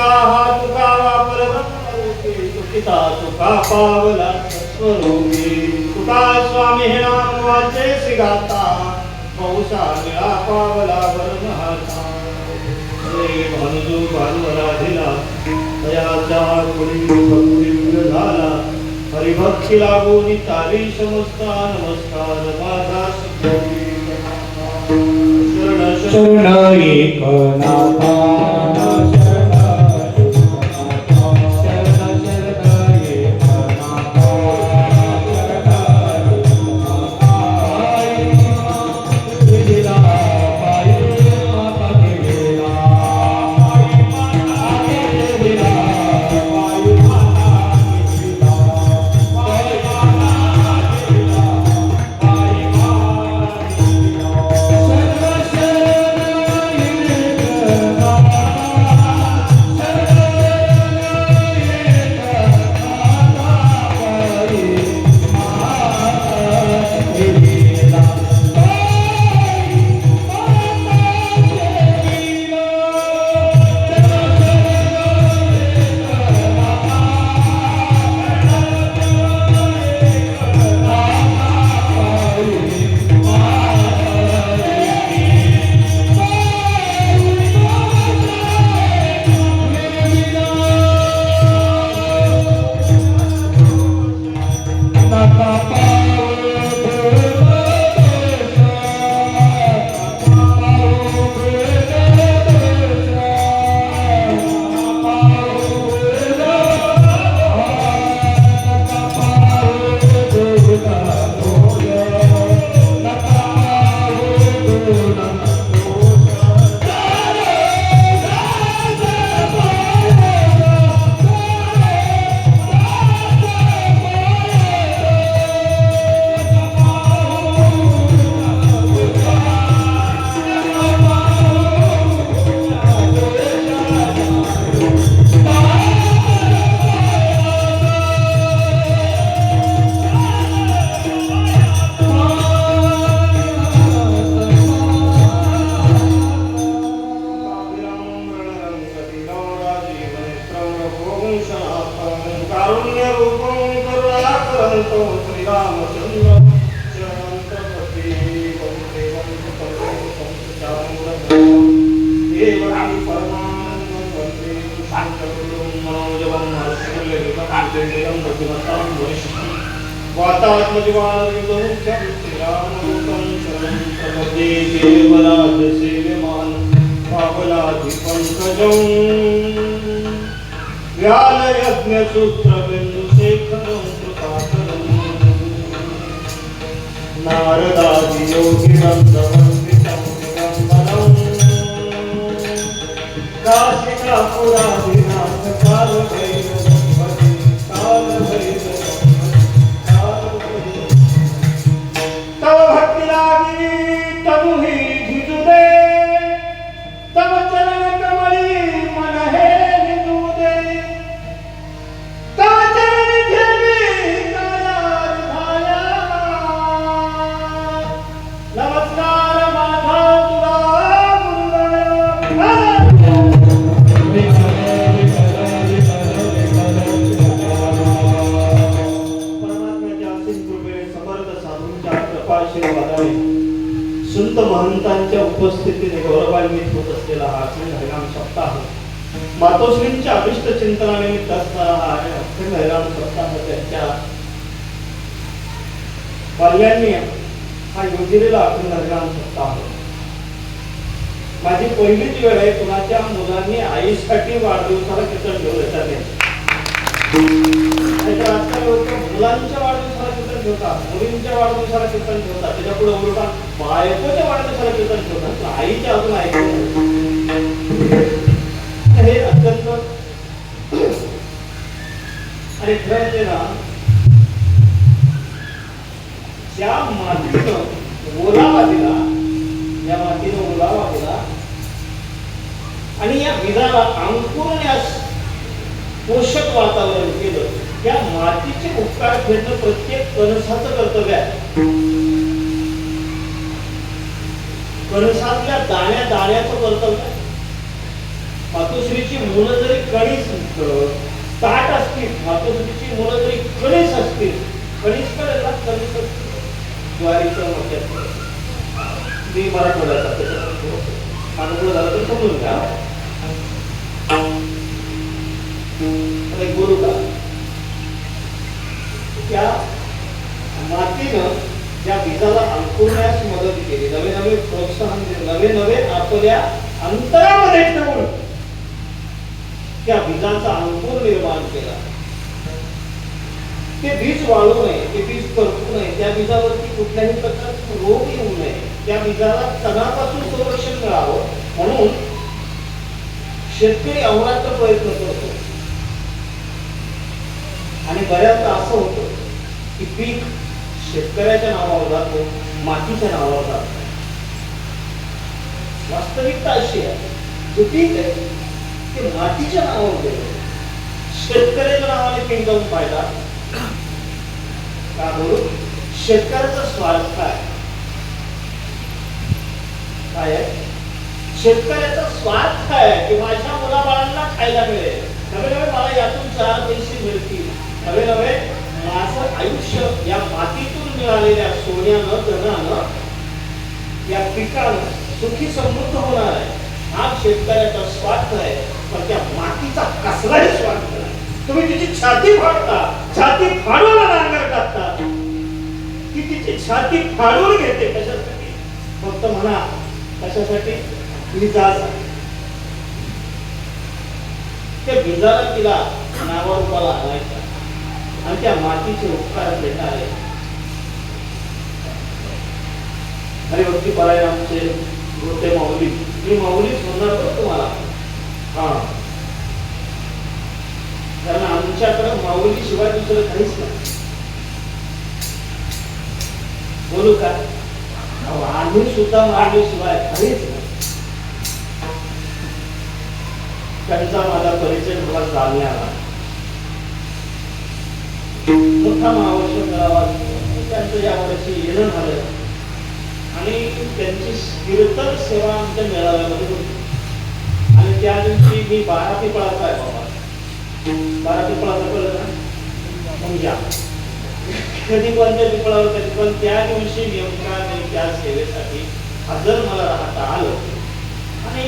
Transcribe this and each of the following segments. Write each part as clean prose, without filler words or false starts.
हा तुका वापरला तुकिता तुका पावला स्वरूपी तुका स्वामी हे नाम वाचे गाता पाऊसा निळा पावला वरण हाता भानुजू भानुवरा दिला दयाचा गुणी भक्ती झाला हरिभक्ती लागून तारी समजता नमस्कार माझा शरण एकनाथा नारदादि योगी काशिकापुरादिनाथ काल तव भक्ति लागी तनु ही धिजु दे तव चरण कमली मन हे निजु दे तव चरण घेवी काया धाया नमस्कार माझा संत महंतांच्या उपस्थितीने गौरवान्वित होत असलेला हा अखंड हरिनाम सप्ताह मातोश्रींच्या अभिष्ट चिंतनानिमित्त असणारा हा अखंड हरिनाम सप्ताह त्यांच्या बाल्यांनी हा योजलेला अखंड हरिनाम सप्ताह माझी पहिलीच वेळ आहे कुणाच्या मुलांनी आईसाठी वाढदिवसाला कीर्तन ठेवलं येतात मुलांच्या वाढदिवसाला कीर्तन ठेवतात, मुलींच्या वाढदिवसाला कीर्तन ठेवतात, त्याच्या पुढे उलटा बायकोच्या वाढदिवसाला कीर्तन ठेवतात, आईच्या अजून हे अत्यंत आणि खरं ना त्या मातीनं ओलावा दिला, या मातीनं ओलावा दिला आणि या विधाला अंकुरण्यास पोषक वातावरण केलं. त्या मातीचे उपकार फेडणं प्रत्येक कणसाचं कर्तव्य आहे. कणसातल्या दाण्या दाण्याचं कर्तव्य आहे. मातोश्रीची मुलं जरी कणीस ताट असतील, मातोश्रीची मुलं जरी कणीस असतील, कणीस कळेल ना, कणीस असतील ज्वारीच्या मोठ्यात, मी मराठवाड्याचा मानवलं झालं तर समजून घ्या. एक बोलू का, त्या मातीनं ज्या बीजाला अंकुरण्यास मदत केली, नवे नवे प्रोत्साहन दिले, नवे नवे आपल्या अंतरामध्ये ठेवून त्या बीजाचा अंकुर निर्माण केला. ते बीज वाळू नये, ते बीज करपू नये, त्या बीजावरती कुठल्याही प्रकारचा रोग येऊ नये, त्या बीजाला तणापासून संरक्षण मिळावं म्हणून शेतकरी अहोरात्र प्रयत्न करतो. आणि बऱ्याचदा असं होतं की पीक शेतकऱ्याच्या नावावर जातो, मातीच्या नावावर जातो. वास्तविकता अशी आहे, जे पीक आहे ते मातीच्या नावावर गेलं, शेतकऱ्याच्या नावाने पीक जाऊन फायदा का बोलू? शेतकऱ्याचा स्वार्थ काय आहे? शेतकऱ्याचा स्वार्थ आहे की माझ्या मुलाबाळांना खायला मिळेल, नवे नवे मला यातून 4 पैसे मिळतील, नवे नवे माझं आयुष्य या मातीतून मिळालेल्या सोन्यानं धनानं या पिकानं सुखी समृद्ध होणार आहे. हा शेतकऱ्याचा स्वार्थ आहे. पण त्या मातीचा कसलाही स्वार्थ नाही. तुम्ही तिची छाती फाडता, छाती फाडून नांगर टाकता, ती तिची छाती फाडून घेते. कशासाठी? फक्त म्हणा कशासाठी? बीजासाठी. त्या बीजाला तिला नावारूपाला आणायचा आणि त्या मातीचे उपकार भेटणारे. हरिभक्ती परायणामचे गोटे माऊली, मी माऊली म्हणणार होतो तुम्हाला. हा, कारण आमच्याकडे माऊली शिवाय दुसरं काहीच नाही. बोलू का? आम्ही सुद्धा माऊली शिवाय काहीच नाही. त्यांचा माझा परिचय मला जालन्याला मोठा महावर्ष मेळावा, त्यांचं यावर्षी येणं झालं आणि त्यांची कीर्तन सेवा आमच्या मेळाव्यामध्ये होती. आणि त्या दिवशी मी 12 पिपळाचा आहे बाबा. 12 पिपळाचा कळलं ना? म्हणजे कधी कोणत्या पिपळावर कधी, पण त्या दिवशी नेमका मी त्या सेवेसाठी हजर मला राहता आलं. आणि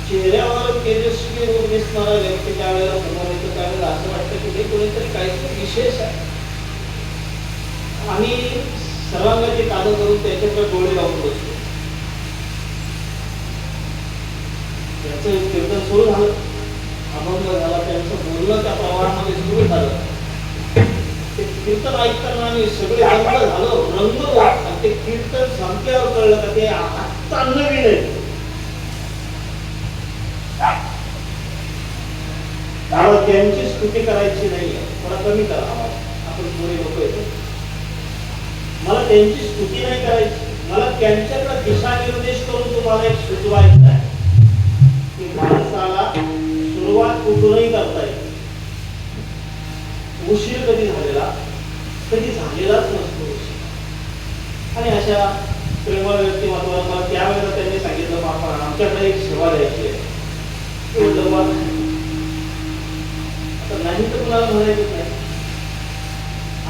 चेहऱ्यावर तेजस्वी रूप दिसणारा व्यक्ती त्यावेळेला समोर येतो, त्यावेळेला असं वाटतं की हे कोणीतरी काहीतरी विशेष आहे. आम्ही सर्वांगाची कानं करून त्याच्याकडे डोळे लावून बसतो. त्याचं कीर्तन सुरू झालं, अभंग झाला, त्यांचं बोलणं त्या प्रवाहामध्ये सुरू झालं. ते कीर्तन ऐकताना आम्ही सगळे रंग झालो, रंगलो. आणि ते कीर्तन संपल्यावर कळलं का ते आत्ता नवीन आहे. मला त्यांची स्तुती करायची नाहीये, थोडा कमी करा आवाज, आपण पुढे लोक येतो. मला त्यांची स्तुती नाही करायची, मला त्यांच्याकडे दिशानिर्देश करून तुम्हाला एक सुचवायचं आहे की माणसाला सुरुवात कुठूनही करता येते. उशीर कधी झालेलाच नसतो. आणि अशा प्रेमळ व्यक्तिमत्वाला मला त्यावेळेला त्यांनी सांगितलं, बापा आमच्याकडे एक सेवा द्यायची आहे. नाही तर कुणाला म्हणायचं नाही.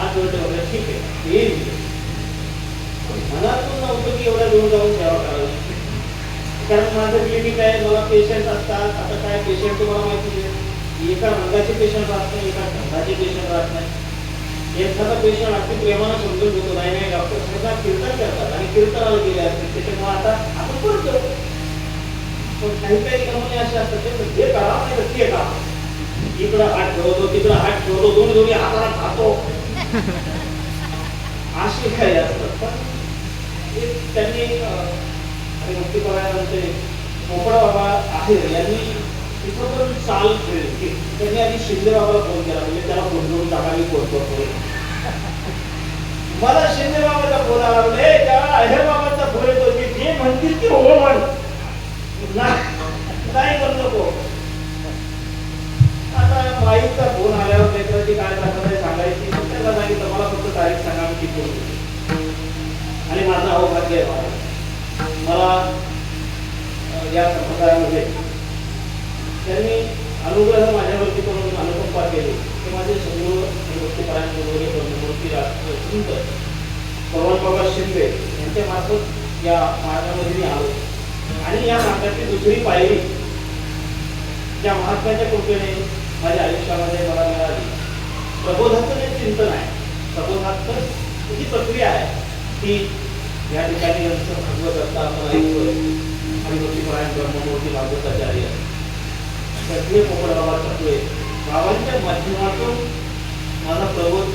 आज वगैरे ठीक आहे, येईल. मनातून नव्हतं की एवढ्या दूर जाऊन सेवा करावी. कारण माझं क्लिनिक आहे, मला पेशंट असतात. आता काय पेशंट तुम्हाला माहिती आहे, एका रंगाचे पेशंट राहत नाही, एका ढंगाचे पेशंट राहत नाही. एखादा पेशंट अगदी प्रेमानं समजून घेतो, नाही नाही डॉक्टर सुद्धा कीर्तन करतात आणि कीर्तनाला गेले असतील, त्याच्यामुळे आता आपण करतो. पण काही काही कंपनी अशा असतात ते करा नाही तर ते करा. इकडं हात ठेवतो, तिकडं हात ठेवतो, दोन्ही हाताला खातो, असे काही असतात. पण त्यांनी मुक्ती परायणाचे पोपडा बाबा आहे यांनी तिथं पण चाल खेळली. त्यांनी आधी शिंदे बाबाला फोन केला, म्हणजे त्याला फोन करून टाका, मी फोन करतो. मला शिंदे बाबाचा फोन आला, त्या अहेर बाबाचा फोन येतो की जे म्हणतील की हो म्हण, नाही करू नको. आता माईचा फोन आल्यावर लेकराची काय तक्रार सांगायची, त्याला सांगितलं मला फक्त तारीख सांगा, मी किती होतो. आणि माझा अवभाग्य आहे, मला या समुदायामध्ये त्यांनी अनुग्रह माझ्यावरती करून अनुकंपा केली ते माझे सगळं गोष्टीपर्यंत मूर्ती राष्ट्रचिंतक पवनबाबा शिंदे यांच्या मार्फत या मार्गामध्ये मी आलो आणि या मार्गाची दुसरी पायरी ज्या महात्म्याच्या कृपेने माझ्या आयुष्यामध्ये मला मिळाली प्रबोधाचं जे चिंतन आहे प्रबोधाचं जी प्रक्रिया आहे ती या ठिकाणी भागवत दत्ता आपण ऐकतोय आणि गोष्टीपर्यंत ब्रह्ममूर्ती भागवताचार्य सगळे पोपटबाबा चकवे बाबांच्या माध्यमातून माझा प्रबोध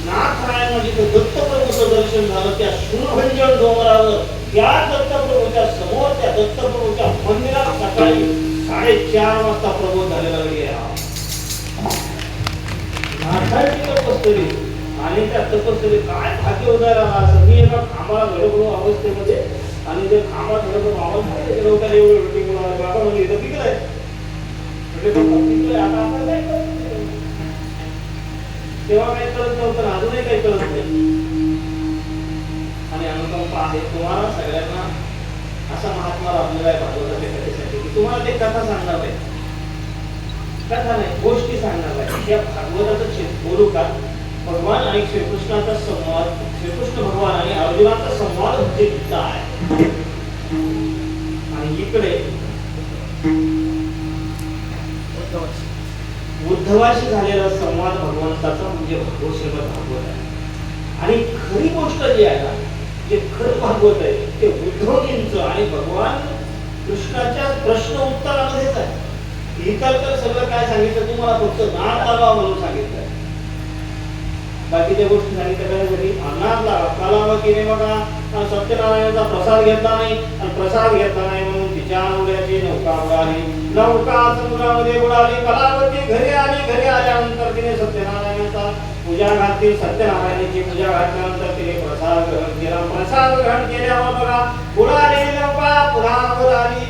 नाथरायांना जिथे दत्तप्रभूचं दर्शन झालं त्या शूरभंजन डोंगरावर त्या दत्तप्रभूच्या समोर त्या दत्तप्रभूच्या मंदिरात सकाळी 4:30 वाजता प्रबोध झालेला वेळ नाथांची तपस्वी आणि त्या तपस्वी काय भाग्य उदाहरण असं मी एका खांबाला घडवलो अवस्थेमध्ये आणि ते खांबा घडवतो बाबा लोकांना एवढं भेटी बाबा म्हणजे इथं पिकलंय आता आपण काय करतो तेव्हा काही करत नव्हतं अजूनही काही करत नाही आणि अनुकंपा आहे तुम्हाला सगळ्यांना असा महात्मा लाभलेला आहे भागवताच्या कथेसाठी की तुम्हाला ते कथा सांगणार नाही कथा नाही गोष्टी सांगणार नाही त्या भागवताचं बोलू का भगवान आणि श्रीकृष्णाचा संवाद श्रीकृष्ण भगवान आणि अर्जुनाचा संवाद म्हणजे गीता आहे आणि इकडे उद्धवाशी झालेला संवाद भगवंताचा म्हणजे श्रीमद भागवत आहे आणि खरी गोष्ट जी आहे ना जे खरं भागवत आहे ते उद्धवजींचं आणि भगवान कृष्णाच्या प्रश्न उत्तरामध्येच आहे इतर तर सगळं काय सांगितलं तुम्हाला फक्त नाद लावा म्हणून सांगितलं बाकीच्या गोष्टी सांगितल्यासाठी अनाथ लावा कालावा केले बघा सत्यनारायणाचा प्रसाद घेतला नाही आणि प्रसाद घेतला नाही म्हणून तिच्या नवऱ्याची नौका उडाली नौका समुद्रामध्ये उडाली कलावती घरी आल्यानंतर तिने सत्यनारायणाचा पूजा घातली सत्यनारायणाची पूजा घातल्यानंतर तिने प्रसाद ग्रहण केला प्रसाद ग्रहण केल्यावर बघा उडाली नौका पुन्हा वर आली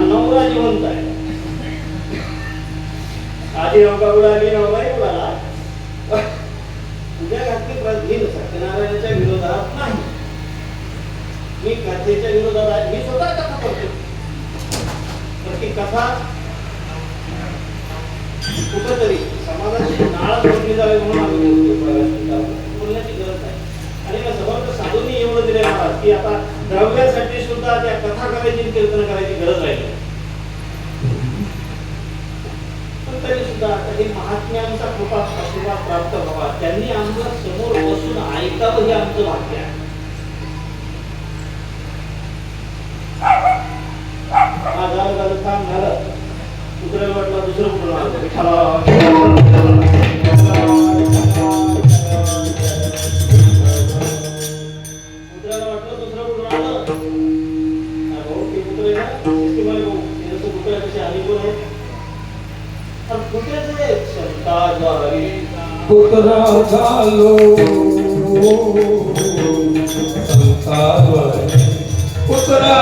नवरा जिवंत आहे आधी नौका उडाली नवराही उडाला पूजा घातली घेईल सत्यनारायणाच्या विरोधात नाही मी कथेच्या विरोधात आहे मी स्वतः कथा करतो तर ती कथा कुठंतरी समाजाची नाळ जोडली जावी म्हणून आम्ही बोलण्याची गरज नाही आणि मी समर्थ साधूंनी एवढं दिले महाराज की आता द्रव्यासाठी सुद्धा त्या कथा करायची कीर्तन करायची गरज राहिली तरी सुद्धा कधी महात्म्यांचा कृपा आशीर्वाद प्राप्त व्हावा त्यांनी आमच्या समोर बसून ऐकावं हे आमचं भाग्य आहे काम झालं कुत्र्याला वाटलं दुसरं कुठून आलं कुत्र्याला वाटलं दुसरं कुठून आलं भाऊ ते कुत्रे ना भाऊ कुत्र्या कशी आली कोण आहे कुत्रा झालो कुत्रा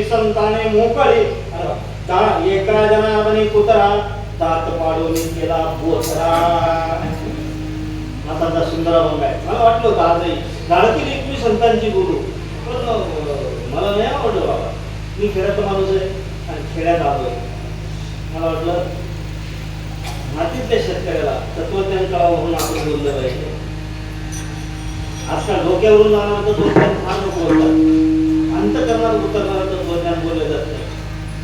संताने मोकळे एका जनाने कुत्रा दात पाडून केला बोचरा असा सुंदर अभंग आहे मला वाटलं होतं आजही झाडतील एकवी संतांची गुरु पण मला नाही आवडलं बाबा मी खेड्याचा माणूस आहे आणि खेड्यात आलोय मला वाटलं मातीतल्या शेतकऱ्याला तत्वज्ञान कळावं म्हणून आपण बोललं पाहिजे आजकाल डोक्यावरून जाणार तत्वज्ञान फार नको बोलतात अंतकरणात उतरणारं तत्वज्ञान बोललं जात नाही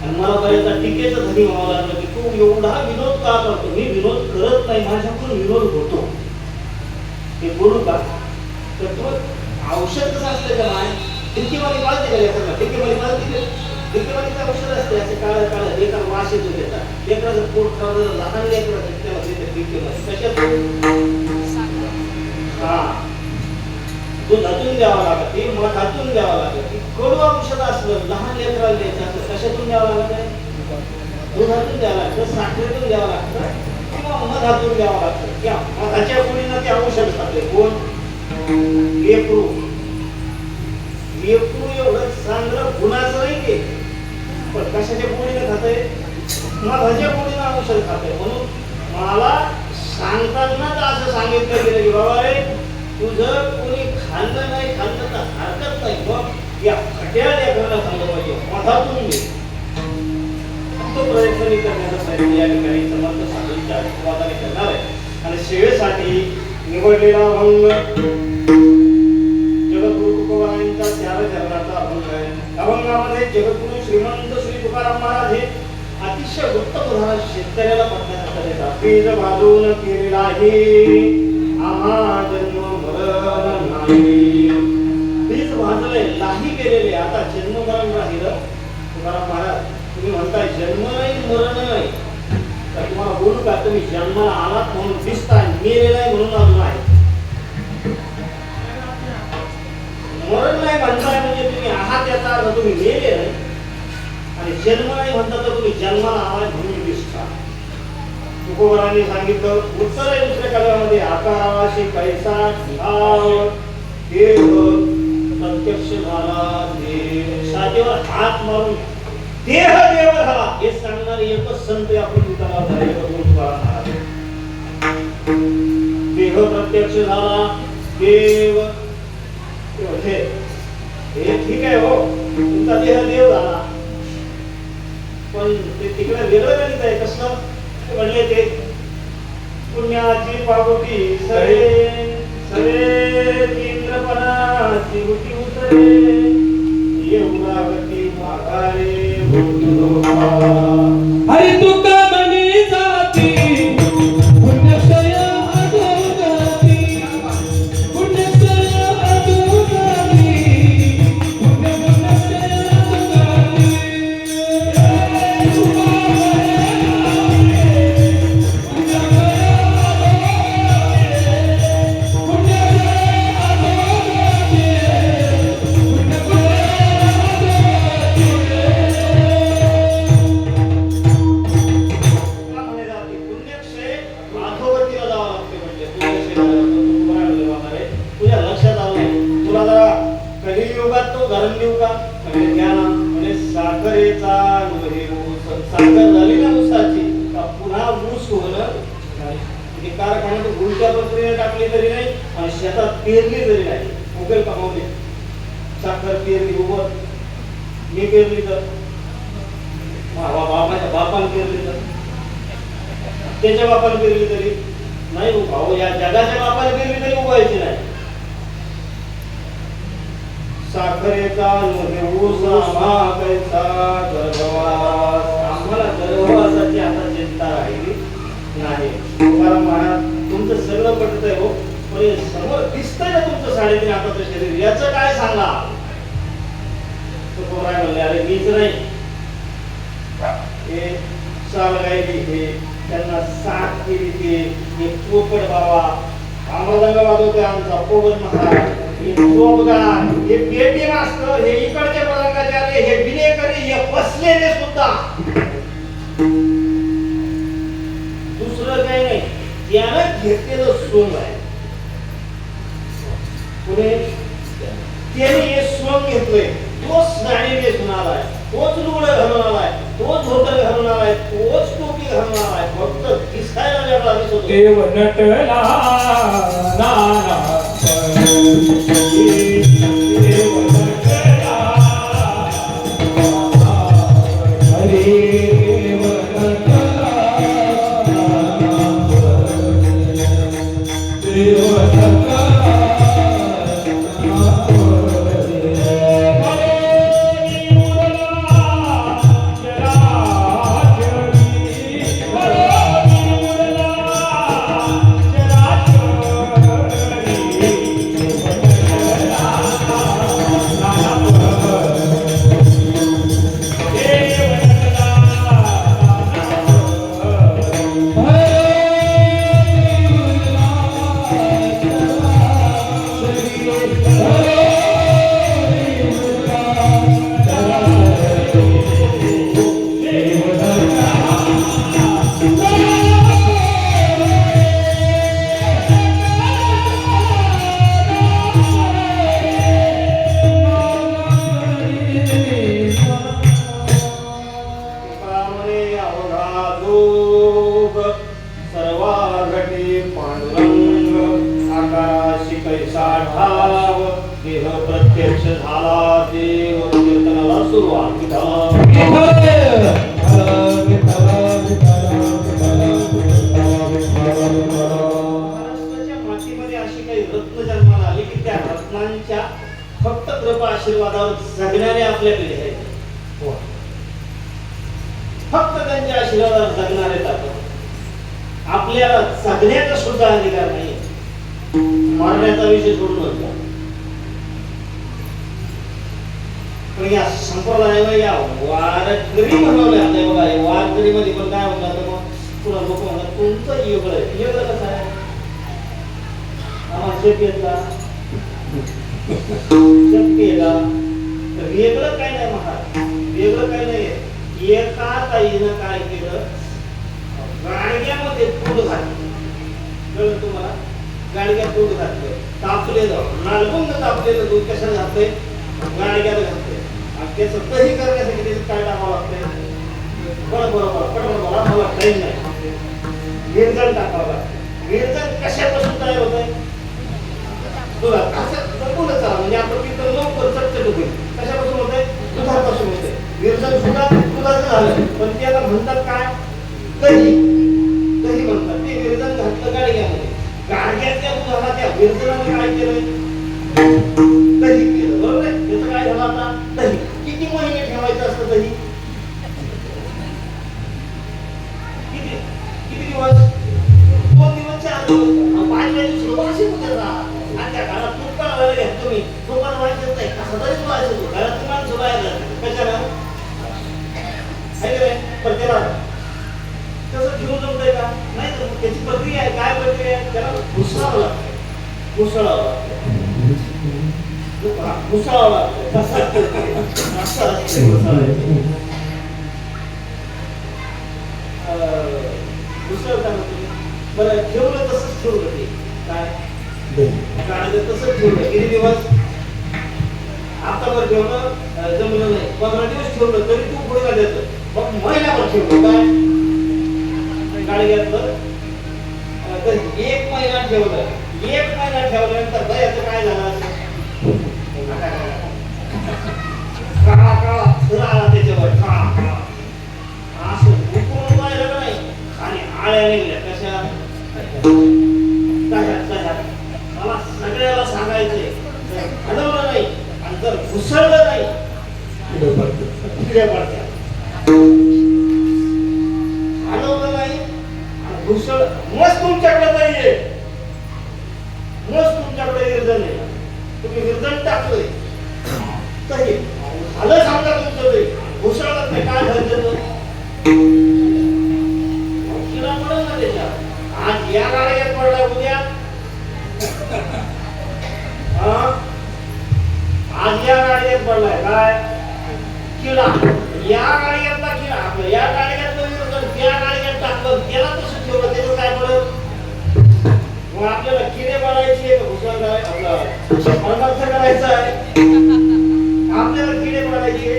आणि मला बऱ्याचदा टीकेचं धनी व्हावं लागलं की तू एवढा विनोद का करतो मी विनोद करत होत नाही, माझ्याकडून विरोध होतो. ते बोलू का? तर तो औषध कसं असलं का नाही, डिक्कीवाली पाळते का लेकरला, डिक्कीवाली पाळते का, डिक्कीवालीचं औषध असते असे काळं काळं लेकर वास येतो त्याचा, लेकराचं पोट खराब लहान लेकराचं त्याला देते डिक्कीवाली कशात हा दुधातून द्यावं लागत, ते मधातून द्यावं लागत. कडू औषध असलं लहान लेकराला द्यायचं असलं कशातून द्यावं लागत, दुधातून द्यावं लागतं, साखरेतून द्यावं लागतं किंवा मधातून द्यावं लागतं. त्या मधाच्या पुढीनं ते औषध खाते. कोण? लेकरू. लेकरू एवढं चांगलं गुणाचं नाही ते, पण कशाच्या पोळीनं खातंय, मधाच्या पोळीनं औषध खातंय. म्हणून मला सांगतानाच असं सांगितलं गेलं की बाबा रे, तुझं कोणी खाल्लं नाही खाल्लं तर हरकत नाही, मग या खट्या लेकराला खाल्लं पाहिजे, मधातून दे. तो प्रयत्न मी करण्याचा प्रयत्न या ठिकाणी समर्थ साधूंच्या आशीर्वादाने करणार आहे. आणि सेवेसाठी निवडलेला अभंग जगद्गुरु तुकोबारायांचा 4 चरणाचा अभंग आहे. अभंगामध्ये जगद्गुरु श्रीमंत श्री तुकाराम महाराज हे अतिशय उत्तम उदाहरण शेतकऱ्याला पडण्याचा देतात. बीज भाजून केलेला आहे आम्हा जन्म मरण नाही. बीज भाजले लाही केलेले, आता जन्म मरण राहिलं. तुकाराम महाराज तुम्ही म्हणताय जन्म नाही मरण नाही, तर तुम्हाला बोलू का, तुम्ही जन्माला आलात म्हणून दिसताय, मेले नाही म्हणून अजून आहे. मरण नाही म्हणताय म्हणजे तुम्ही आहात याचा अर्थ तुम्ही मेले नाही, आणि जन्म नाही म्हणता तर तुम्ही जन्माला आलाय म्हणून दिसता. तुकोबारांनी सांगितलं उत्तर आहे दुसऱ्या काव्यामध्ये, आकारावाशी कैसा भाव देव प्रत्यक्ष झाला देव, छातीवर हात मारून देह देव झाला हे सांगणारे एकच संत आपण तुकाराम महाराज. देह प्रत्यक्ष झाला देव, हे ठीक आहे हो, तुमचा देह देव झाला, पण ते तिकडे वेगळं गणित आहे. कसं म्हणले ते, पुण्याची पावटी सरे सरे इंद्रपणाची उठी उतरे, येऊला गती माघारे हरी तुका म्हणे जाती पुण्यक्षय अधोगती, पुण्यक्षय अधोगती, पुण्यक्षय अधोगती. साखर झाली ना ऊसाची, पुन्हा ऊस होणं कारखान्यात उलट्या पत्रीने टाकली तरी नाही आणि शेतात पेरली तरी नाही, उगल कमावली. साखर पेरली उगवत, मी पेरली तर बापाच्या बापाने पेरली तर त्याच्या बापाने पेरली तरी नाही उभाव, या जगाच्या बापाने पेरली तरी उगवायची नाही. साखरेचा ऊस महागाईचा गर्भवास, आम्हाला गर्भवासाची आता चिंता राहिली नाही. तुकाराम महाराज तुमचं सगळं पटत आहे हो, पण समोर दिसतंय ना तुमचं 3.5 हाताचं शरीर, याचं काय सांगा. तुकोबाराय म्हणले अरे मीच नाही, हे सालगायली हे त्यांना साथ केली ते, हे पोपट बाबा आम्हाला वाजवतोय आमचा पोपट महाराज, हे पेटी मास्तर, हे इकडचे पलंगाचे आले, हे विनेकरी, हे बसलेले सुद्धा, दुसरं काही नाही, त्यानं घेतलेलं सोंग आहे. पुढे त्याने हे सोंग घेतलंय, तोच गाडी नेसून आलाय, तोच लुगडं घालून आलाय, तोच धोतर घालून आलाय, तोच टोपी घालून आलाय, फक्त दिसायला वेगळा दिसतो. देव नटला नाना देव नटला हरे देव नटला देव नटला. जोग सर्वा घटी पांडुरंग आकाशी कैसा ठाव देह प्रत्यक्ष झाला देव कीर्तनाला सुरुवात महाराष्ट्राच्या मातीमध्ये अशी काही रत्न जन्माला आली की त्या रत्नांच्या फक्त कृपा आशीर्वादावर जगणारे आपल्या पिढी आहेत. फक्त त्यांच्या आशीर्वादावर जगणारे आपण आपल्याला जगण्याचा सुद्धा अधिकार नाही. मरण्याचा विषय सोडून होता पण या संप्रदायाला या वारकरी म्हणवले आता बघा या वारकरी मध्ये पण काय होतं मग पुन्हा लोक म्हणतात तुमचं वेगळं आहे. वेगळं कसं आहे आम्हाला शक्य आहे का शक्य आहे का तर वेगळं काय नाही महाराज वेगळं काय नाही. एका ताईनं काय केलं गाडग्यामध्ये पूड घातलं कळलं तुम्हाला गाडग्यात दूध घातलं तापलेलं नालबुंग तापलेलं दूध कशाला घातलंय गाडग्यात घातलंय आणि त्याचं दही करण्यासाठी त्याच्यात काय टाकावं लागतंय बरोबर मला टाईम नाही विरजण टाकावं लागतं. विरजण कशापासून तयार होत आहे दुधात असं जपून चला म्हणजे आपण तिथं लवकर चटचट होईल. कशापासून होत आहे दुधापासून होत आहे. विरजण सुद्धा दुधाचं झालं पण त्याला म्हणतात काय दही दही म्हणतात. ते विरजण घातलं गाडग्यामध्ये गाडग्याच्या दुधाला त्या विरजणाने काय केलंय दही केलं बरोबर आहे. त्याचं काय झालं आता दही किती महिने ठेवायचं असतं दही किती किती दिवस 2 दिवस 4 दिवस 5व्या दिवशी वाशी होते ना आणि त्या घरात तूप काढायला घ्या तुम्ही तूपात व्हायचं नाही कसं तरी व्हायचं घरात तुम्हाला सुधायला कशाला आहे पण त्याला तसं घेऊन जमतंय का नाही तर त्याची प्रक्रिया आहे काय प्रक्रिया आहे त्याला घुसळावं लागतं घुसळावं लागतं घुसळावं लागतं कसं घुसळताना तुम्ही बरं ठेवलं तसंच ठेवलं ते काय गाडगं तसंच ठेवलं किती दिवस आतावर ठेवलं जमलं नाही 15 दिवस ठेवलं तरी तू पुढे देतं मग महिन्यावर ठेवलं काय गाडग्यातलं तर 1 महिना ठेवलं 1 महिना ठेवल्यानंतर दह्याचं काय झालं काळा काळा थर आला त्याच्यावर काळा काळा असं उकळून राहिलं नाही आणि आळ्या निघल्या कशा दह्यात मला सगळ्याला सांगायचंय जर हलवलं नाही आणि जर घुसळलं नाही किड्या पडत्या हलवलं नाही घुसळ मस्त तुमच्याकडे नाहीये मस्त तुमच्याकडे विरजण आहे तुम्ही विरजण टाकलंय तरी झालं सांगा तुमचं ते घुसळत नाही काय झालं किडा पडेल ना त्याच्यात आज या गाड्यात पडला उद्या आज या गाड्यात पडलाय काय किडा या गाड्यातला किडा आपलं या गाड्यातलं विरजण त्या गाड्यात टाकलं त्याला तसं ठेवलं त्याचं काय पडत मग आपल्याला किडे पाडायचे घुसळ करायचं आहे आपल्याला किडे पाडायचे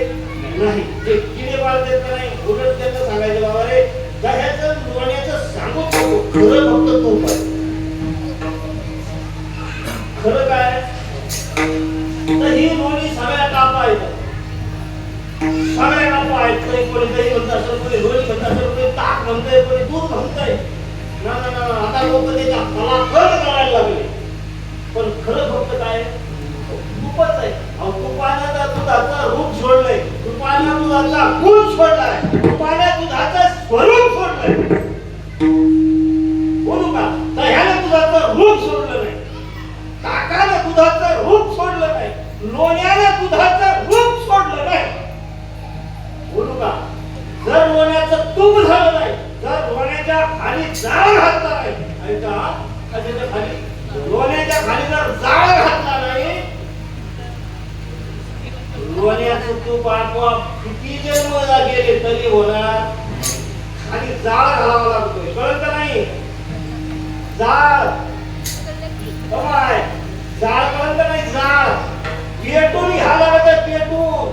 नाही जे किडे पाडतात का नाही उलट त्यांना सांगायचं बाबा रे दह्याचं लोण्याचं सांगू खरं फक्त तूप आहे खरं काय तर ही लोणी सगळ्या टापा आहेत सगळ्या टापा आहेत कोणी दही म्हणत असेल कोणी लोणी म्हणत असेल कोणी ताक म्हणतंय कोणी दूध म्हणतंय ना आता लोक त्याच्या कलाकंद करायला लागले पण खरं फक्त काय तूपच आहे तुपाने दुधाचा रूप सोडलंय तुपाने दुधाचा गुण सोडलाय तुपाने दुधाचं स्वरूप सोडलंय बोलू का दह्याने दुधाचं रूप सोडलं नाही ताकाने दुधाचं रूप सोडलं नाही लोण्याने दुधाचं रूप सोडलं नाही बोलू का जर लोण्याचं तूप झालं नाही जर लोण्याच्या खाली जाळ घातला नाही आणि त्या खाली लोण्याच्या खाली जर जाळ घातला नाही लोण्याचं तूप आपोआप किती जन्म गेले तरी होणार आणि जाळ घालावा लागतोय कळत का नाही जाळ जाळ कळत नाही जाळ पेटून घ्यायला लागत पेटून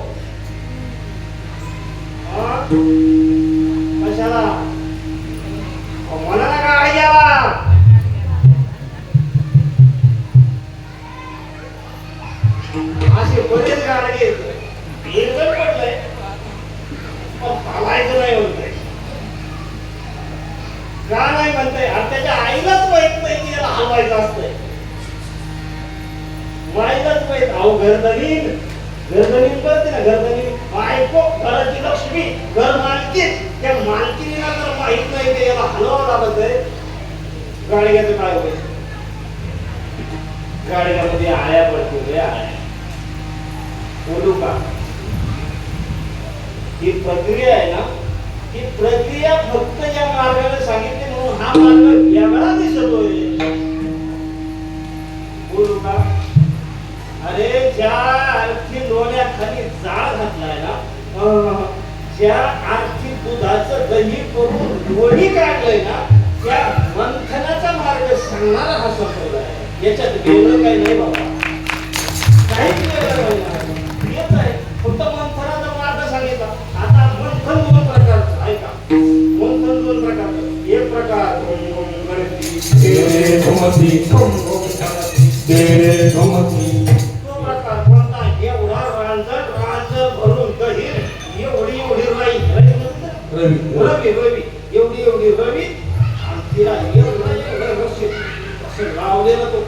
कशाला गर्दनीन गर्दनीन कळते ना गर्दनीन बायको घराची लक्ष्मी घर मालकी त्या मालकीला जर माहित नाही की याला हलवावं लागत आहे गाडग्याचं काय होईल गाडग्यामध्ये आळ्या पडतो रे आळ्या बोलू का ही प्रक्रिया आहे ना ही प्रक्रिया फक्त या मार्गाने सांगितली म्हणून हा मार्ग वेगळा दिसतोय बोलू का अरे ज्या आर्थिक लोण्याखाली जाळ घातलाय ना ज्या आर्थिक दुधाचं दही करून लोणी काढलंय ना त्या मंथनाचा मार्ग सांगणारा हा संप्रदाय आहे याच्यात वेगळं काही नाही बाबा काहीच वेगळं नाही येत आहे फक्त मंथनाचा मार्ग सांगितला आता मंथन दोन प्रकारचं आहे का मंथन दोन प्रकारचं एक प्रकार तेरे घुमती तेरे घुमती तो प्रकार कोणता एवढा रांजण भरून गहीर एवढी राई रवी एवढी रवी आणि तिला एवढं असं लावलेलं तो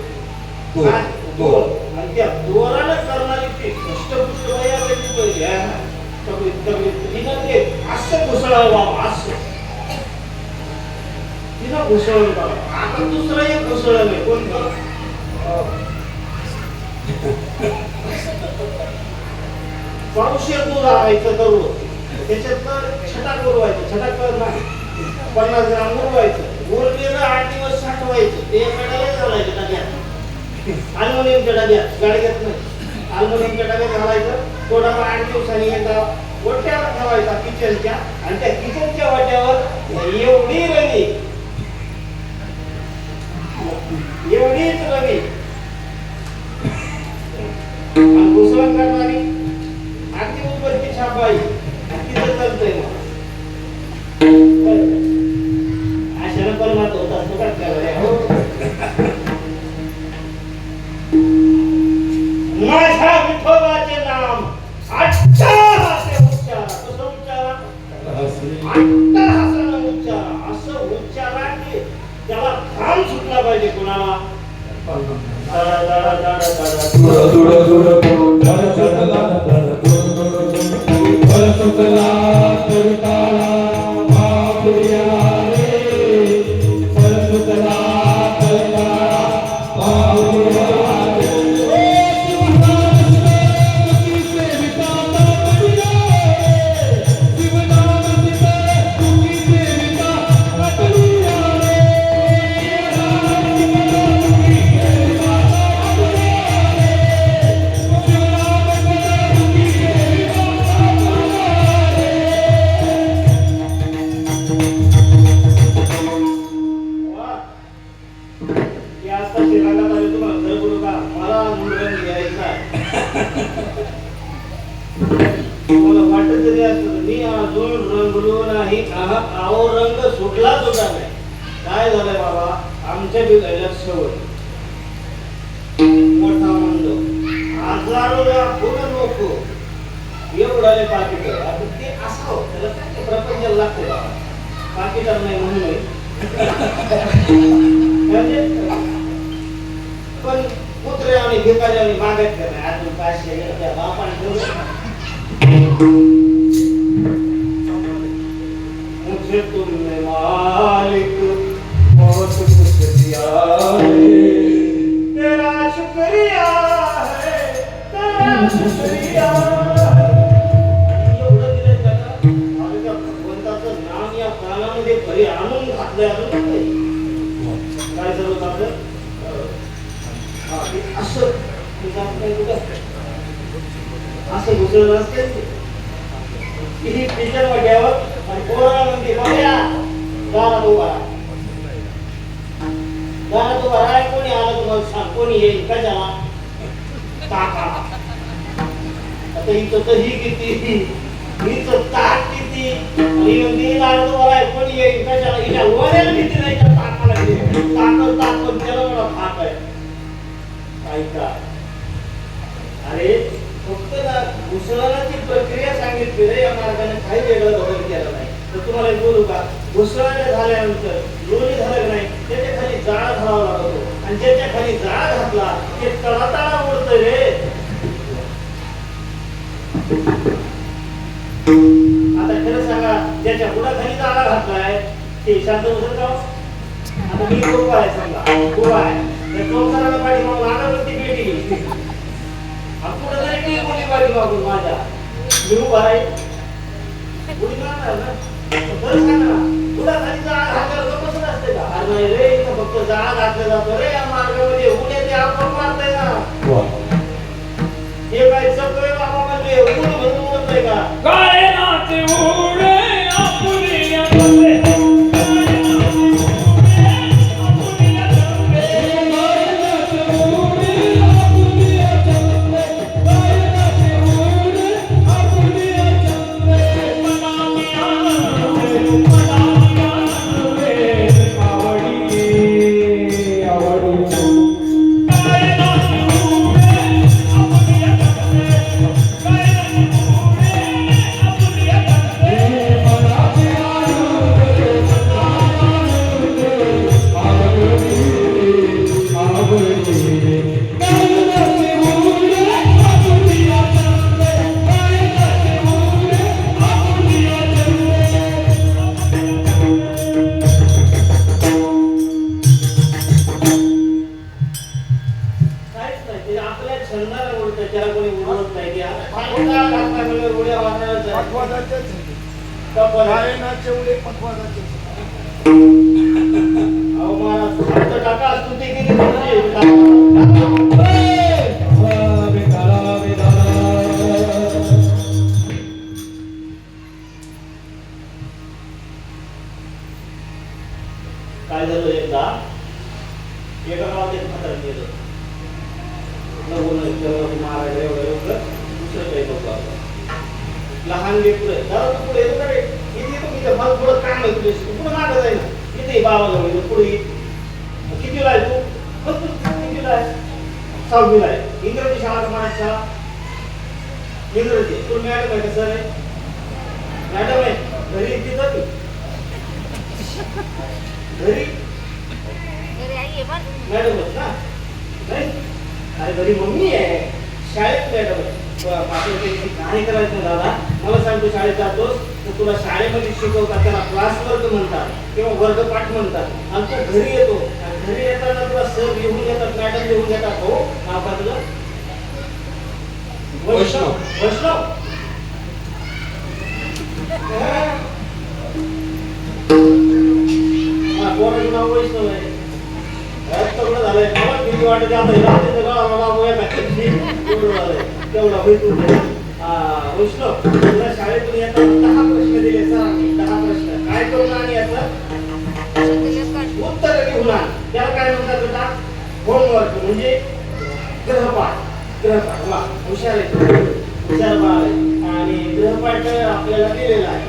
आणि त्या दोरानं करणारी ती कष्टपुष्ट तिनं ते असं घुसळावं बाबा असं तिनं घुसळलं बाबा आता दुसरं एक घुसळलं नाही कोणतं पावशेर दूध आणायचं दररोज त्याच्यात छटाक उरवायचं छटाक नाही 50 ग्राम उरवायचं उरलेलं 8 दिवस साठवायचं ते एका डब्यात घालायचं डब्यात अल्युमिनियमच्या डब्यात गाडग्यात नाही अल्युमिनियमच्या डब्यात घालायचं तो डबा 8 दिवसांनी एकदा ओट्यावर ठेवायचा किचनच्या आणि त्या किचनच्या वाट्यावर एवढीच रवी आणि घुसळण करणारी अगदी उदबत्ती छापाई तिथं चालतंय मग अशानं परमात्मा होता असतो काय करायला माझ्या विठोबाचे नाम अट्टहासे उच्चारा कसं उच्चारा अट्टहासानं उच्चारा असं उच्चारा की त्याला घाम सुटला पाहिजे कोणाला रंग सुटला सुद्धा नाही काय झालंय बाबा आमच्या बिघडल्या सवय मोठा मंडळ हजारो लाखो लोक एवढाले पाकिट आता ते असावं त्याला काय प्रपंचाला लागते बाबा पाकिटाला नाही म्हणून पण कुत्रे आणि भिकारी आणि मागत नाही अजून पाचशे त्या बापाने मुझे तुमने मालिक बहुत कुछ दिया है तेरा शुक्रिया है तेरा शुक्रिया एवढं दिलं त्याला आणि त्या भगवंताचं नाम या कानामध्ये घरी आणून घातलंय अजून काय सर्व आपलं असं असं घुसळलं असते ही टीचर वाट्यावर आणि पोराला म्हणते बघ्या गाणं उभा राहा कोणी आलं तुम्हाला सांग कोणी येईल कशाला काका आता हिचं तर ही किती हिचं ताक किती आणि म्हणते गाणं उभा राहा कोणी येईल कशाला हिच्या वऱ्याला भीती नाही त्या ताकाला ताकद त्याला मला फाक आहे ऐका अरे फक्त ना घुसळण्याची प्रक्रिया सांगितली रे या मार्गाने काही वेगळं बदल केला नाही तर तुम्हाला एक बोलू का घुसळणे झाल्यानंतर लोणी झालं नाही त्याच्या खाली जाळ घालावा लागतो आणि ज्याच्या खाली जाळ घातला ते तळातळा उडतं रे आता खरं सांगा, ज्याच्या पुढाखाली जागा घातलाय ते शांत बसत का? आता मी खूप आहे समजा, खूप आहे त्या संसाराला पाठी मग अगरबत्ती पेटी पुढे जरी ती मुली पाठी मागून माझ्या मी उभा आहे मुली मारणार ना. खरं सांगा ना, पुढाखाली जागा घातल्यावर कसं असते का? अरे नाही रे, इथं फक्त जाळा घातला जातो रे, या मार्गामध्ये ऊन येते आपण मारताय ना. हे काय सगळं बाबा म्हणजे ऊन म्हणून उडत का? काय नाचे उडे आपुलिया बसे काहीच नाही, ते आपल्या छंदाला उडतं, त्याला कोणी उडवत नाही. ते आता फाटका घातला म्हणजे उड्या मारणारच आहे. कपल आहे. अहो महाराज, फक्त टाका स्तुती केली म्हणजे काय झालं एकदा एका गावात एक म्हातारं गेलं. महाराज एवढं दुसरं काही नको आपण. लहान लेकरं आहे. जरा तू पुढे येतो का रे? इथे येतो की इथं? मला थोडं काम आहे तुझ्याशी. तू पुढे मागं जाय ना. इथे बाबाजवळ येतो, पुढे ये. कितीला आहे तू? बस तू कितीला आहे? 6वीला आहे. इंग्रजी शाळा का मराठी शाळा? इंग्रजी. तू मॅडम आहे का सर आहे? मॅडम आहे. घरी येते का तू? घरी मॅडमच ना? नाही, अरे घरी मम्मी आहे, शाळेत मॅडम आहे. काय करायचं दादा, मला सांग, तू शाळेत जातोस तर तुला शाळेमध्ये शिकवतात, त्याला क्लास वर्ग म्हणतात किंवा वर्गपाठ म्हणतात. आणि तू घरी येतो, आणि घरी येताना तुला सर लिहून येतात, मॅडम लिहून येतात. हो, नाव का तुझं? वैष्णव. वैष्णव कोणाचं नाव वैष्णव आहे? तेवढं झालंय. मला किती वाटत तेवढा वैष्णव, तुला शाळेतून येताना 10 प्रश्न दिले सरांनी. 10 प्रश्न काय करून आणि याचं उत्तर घेऊन आण. त्याला काय म्हणतात बेटा? होमवर्क, म्हणजे ग्रहपाठ. ग्रहपाठ वा, हुशार आहे, हुशार बाळ आहे. आणि ग्रहपाठ आपल्याला दिलेला आहे.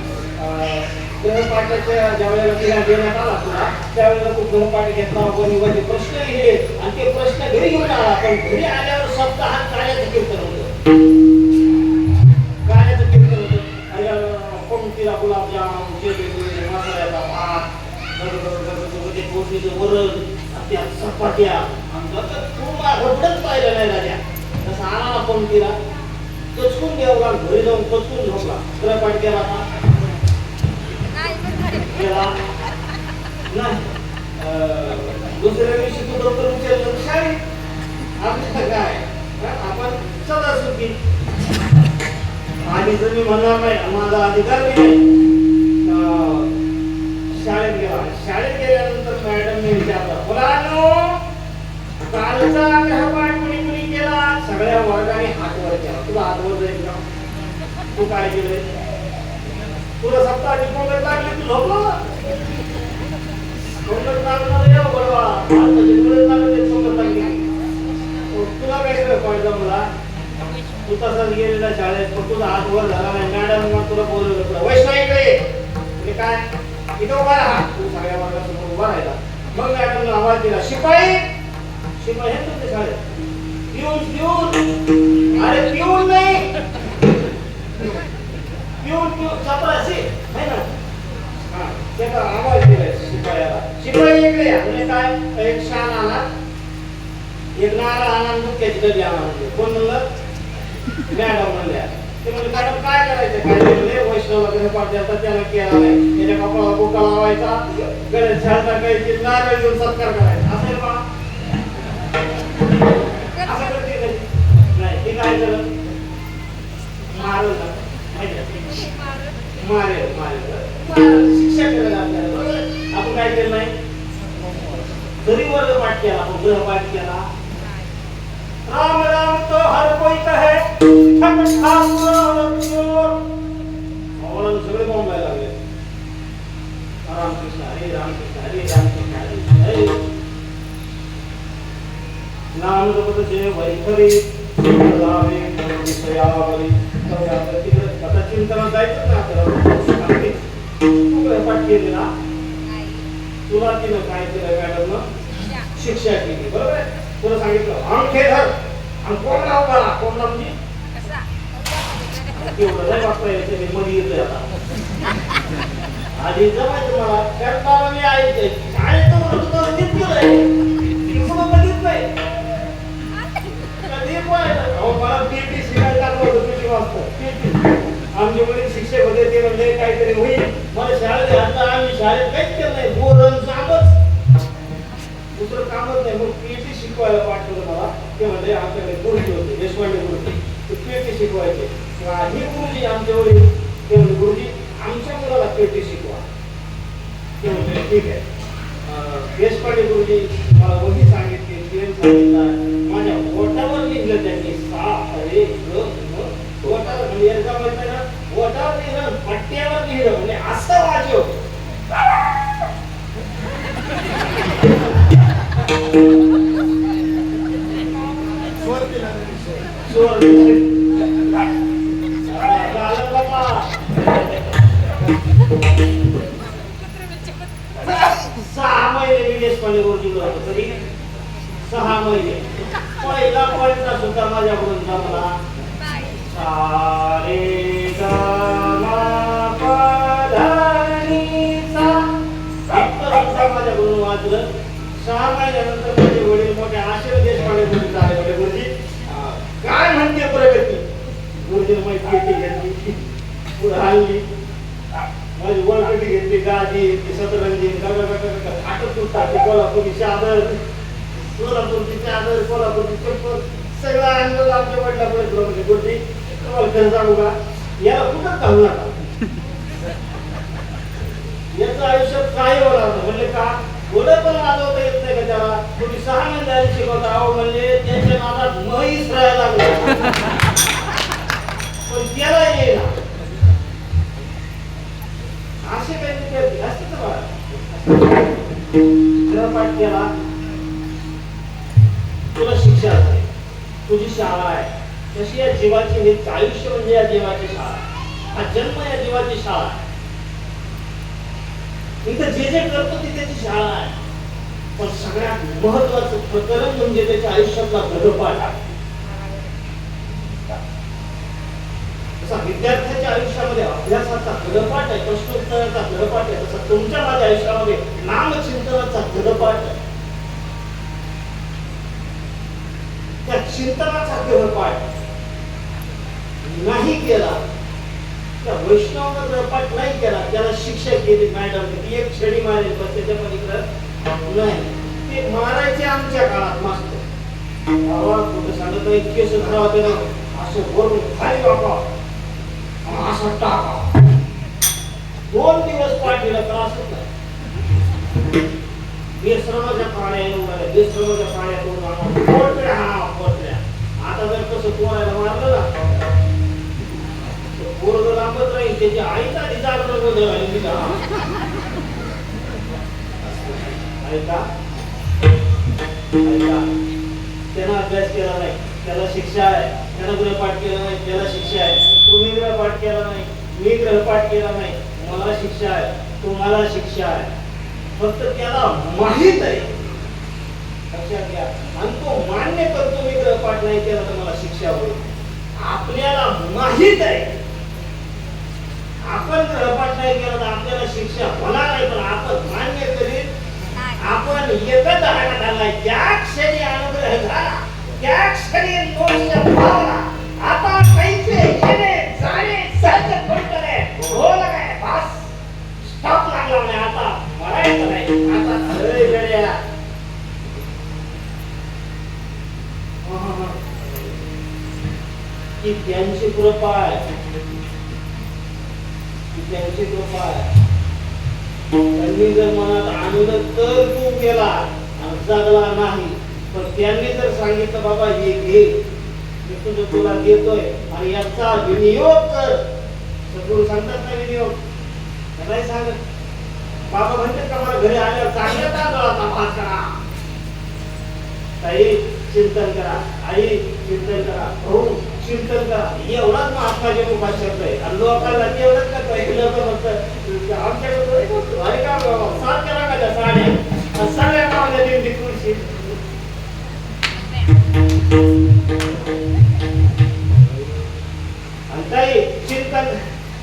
ग्रहपाठाच्या ज्या वेळेला तिला देण्यात आला तुला, त्यावेळेला तू ग्रहपाठ घेतला, वरीवरती प्रश्न लिहिले आणि ते प्रश्न घरी घेऊन आला. पण घरी आल्यावर सप्ताहात काळ्याचं कीर्तन होतं. काळ्याचं कीर्तन होतं. पंक्तीला गुलाबजाम, जिलेबी, मसाल्याचा भात, पोटणीचं वरण, त्या चपात्या, रबडच पाहिलं नाही राजा. तसं आला ना पंक्तीला, कचकून घ्यावला, घरी जाऊन कचकून झोपला. ग्रहपाठ केला ना दुसऱ्या दिवशी तू डॉक्टर विचारलं शाळेत. आपलं काय आपण सदा सुखी. आणि जर मी म्हणणार नाही, माझा अधिकार नाही. शाळेत गेला. शाळेत गेल्यानंतर मॅडमने विचारलं, मुलांनो, कालचा ग्रहपाठ कुणी कुणी केला? सगळ्या वर्गाने हात वर केला. तुला हात वर जाईल का? तू काय केलंय? तुला सप्ताहाची पोंगल लागली, तू झोपलो ना? पोंगल लागणार येऊ बरोबर. आता जिकडे लागलं ते पोंगल लागली. तुला काय करायचं पाहिजे? मला तू तसाच गेलेला शाळेत, पण तुझा हात वर झाला नाही. मॅडम मग तुला बोलवलं, वैष्णव इकडे. म्हणजे काय? इथं उभा राहा. तू सगळ्या वर्गासमोर उभा राहिला. मग मॅडमला आवाज दिला, शिपाई. शिपाई हे तुमच्या शाळेत पिऊन. पिऊन, अरे पिऊन नाही, पिऊन पिऊन चपराशी है ना. हा, त्याचा आवाज दिलाय शिपायाला, शिपाई इकडे या. म्हणजे काय? एक शान आणा, एक नारळ आणा, मुख्याची डबी आणा. म्हणजे कोण म्हणलं? मॅडम म्हणल्या. ते म्हणजे मॅडम काय करायचं काय म्हणजे वैष्णवला गृहपाठ द्यायचा त्याला केला नाही त्याच्या कपाळाला बुका लावायचा गणेश झाड टाकायची नारळ देऊन सत्कार करायचा असं आहे बा असं करते कधी नाही ते काय झालं मारलं ना मारेल शिक्षा करायला आपल्याला बरोबर आपण काय केलं नाही जरी वर्ग पाठ केला आपण गृहपाठ केला राम राम तो हर कोई कहे ठक ठाकुर सगळे बोंबायला लागले रामकृष्ण हरे रामकृष्ण हरे रामकृष्ण हरे हरे नाम जपतचे वैखरी लावे विषयावरी तिकडे कथा चिंतनात जायचं ना आपल्याला गृहपाठ केले ना तुला तिनं काय केलं मॅडमनं शिक्षा केली बरोबर आहे तुला सांगितलं अंगठे धर आणि कोंबडा उभा राहा कोंबडा म्हणजे एवढं नाही वाटतं यायचं मी मध्ये येतोय आता आधी जमायचं मला कारण बाबा मी आहे शाळेत म्हणत होतो नीट केलंय कुठं बघितलंय कधी अहो मला पीटी शिकायला टाकलं होतं पीटी वाजता पीटी आमचे वडील शिक्षक होते ते म्हणजे काहीतरी होईल मला शाळेत घातलं आम्ही शाळेत काहीच केलं नाही बोरण जामच दुसरं कामच नाही मग पीटी शिकवायला पाठवलं मला ते म्हणजे आमच्याकडे गुरुजी होते देशपांडे गुरुजी ते पीटी शिकवायचे ही गुरुजी आमच्या वडील ते म्हणजे गुरुजी आमच्या मुलाला पीटी शिकवा ते म्हणजे ठीक आहे देशपांडे गुरुजी मला वही सांगितली पेन सांगितलं माझ्या ओटावर लिहिलं त्यांनी अरे ओटावर म्हणजे एकदा म्हणतं ना ओटावर लिहिलं पट्ट्यावर लिहिलं म्हणजे असं वाजव सहा महिने मी देशपांडे गुरुजी होतो तरी 6 महिने पहिला पॉइंटला सुद्धा माझ्याकडून जमला सारे माझ्याकडून वाचलं 6 महिन्यानंतर माझे वडील मोठे आशीर्वाद देशपांडे गुरुजी झाले गुरुजी काय म्हणते प्रगती गुरुजी माहिती घेतली पुढे हल्ली माझी वळकटी घेतली गादी सतरंजी कोल्हापुरी चादर सोलापूरची चादर कोल्हापूरची चप्पल सगळं आणलं आमच्या वडिलांकडे म्हणजे गुरुजी तुम्हाला खरं सांगू का याला कुठं घालू नका याचं आयुष्यात काही होणार नाही म्हणले का बोलत पण वाजवता येत नाही का त्याला तुम्ही 6 महिने झाले शिकवता अहो म्हणजे त्यांच्या नादात म्हैस राहायला लागला पण त्याला येईना असे काही विद्यार्थी असते ना बाळा गृहपाठ केला तुला शिक्षा झाली तुझी शाळा आहे तशी या जीवाची हे आयुष्य म्हणजे या जीवाची शाळा हा जन्म या जीवाची शाळा आहे इथं जे जे करतो ती त्याची शाळा आहे पण सगळ्यात महत्वाचं प्रकरण म्हणजे त्याच्या आयुष्यातला गृहपाठ आहे विद्यार्थ्याच्या आयुष्यामध्ये अभ्यासाचा गृहपाठ आहे प्रश्नोत्तराचा गृहपाठ आहे तसं तुमच्या माझ्या आयुष्यामध्ये नामचिंतनाचा गृहपाठ आहे त्या चिंतनाचा गृहपाठ नाही केला त्या वैष्णवाचा गृहपाठ नाही केला त्याला शिक्षा केली मॅडम ती एक छडी मारेल पण त्याच्या पलीकडे नाही ते मारायचे आमच्या काळात मस्त कुठे सांगत नाही केस धरावा ते असं वरून खाली वापा असं टाका 2 दिवस पाठीला त्रासच नाही बेश्रमाच्या पाण्यात बेश्रमाच्या पाण्यातून पोटल्या आता जर कसं पोरायला मारलं ना पोरग लांबत राहील त्याची आईच आधी जागरण बदल ऐका त्यानं अभ्यास केला नाही त्याला शिक्षा आहे त्यानं गृहपाठ केला नाही त्याला शिक्षा आहे तुम्ही गृहपाठ केला नाही मी गृहपाठ केला नाही मला शिक्षा आहे तुम्हाला शिक्षा आहे फक्त त्याला माहित आहे लक्षात घ्या आणि तो मान्य करतो मी गृहपाठ नाही केला तर मला शिक्षा होईल आपल्याला माहित आहे आपण गृहपाठ नाही केला तर आपल्याला शिक्षा होणार नाही पण आपण मान्य करीत आपण एकच हातात आलाय ज्या क्षणी अनुग्रह झाला त्या क्षणी मोक्ष पावला आता कैसे येणे ती त्यांची कृपा आहे. ती त्यांची कृपा आहे. त्यांनी जर मनात आणलं तर तू गेला आणि जगला नाही. पण त्यांनी जर सांगितलं बाबा हे घे, मी तुझं तुला देतोय आणि याचा विनियोग कर. सद्गुरू सांगतात ना विनियोग, नाही सांगत. बाबा म्हणतात का मला घरी आल्यावर चांगल्या तांदळाचा भात करा, ताई चिंतन करा, आई चिंतन करा, भाऊ चिंतन करा. एवढाच महात्माच्या मुखात शब्द आहे. आणि लोकांना एवढंच का पाहिजे, लोक म्हणतात आमच्याकडे अरे का सात करा का त्या साड्या सगळ्या गावाला दिंडी खुर्शी. आणि ताई चिंतन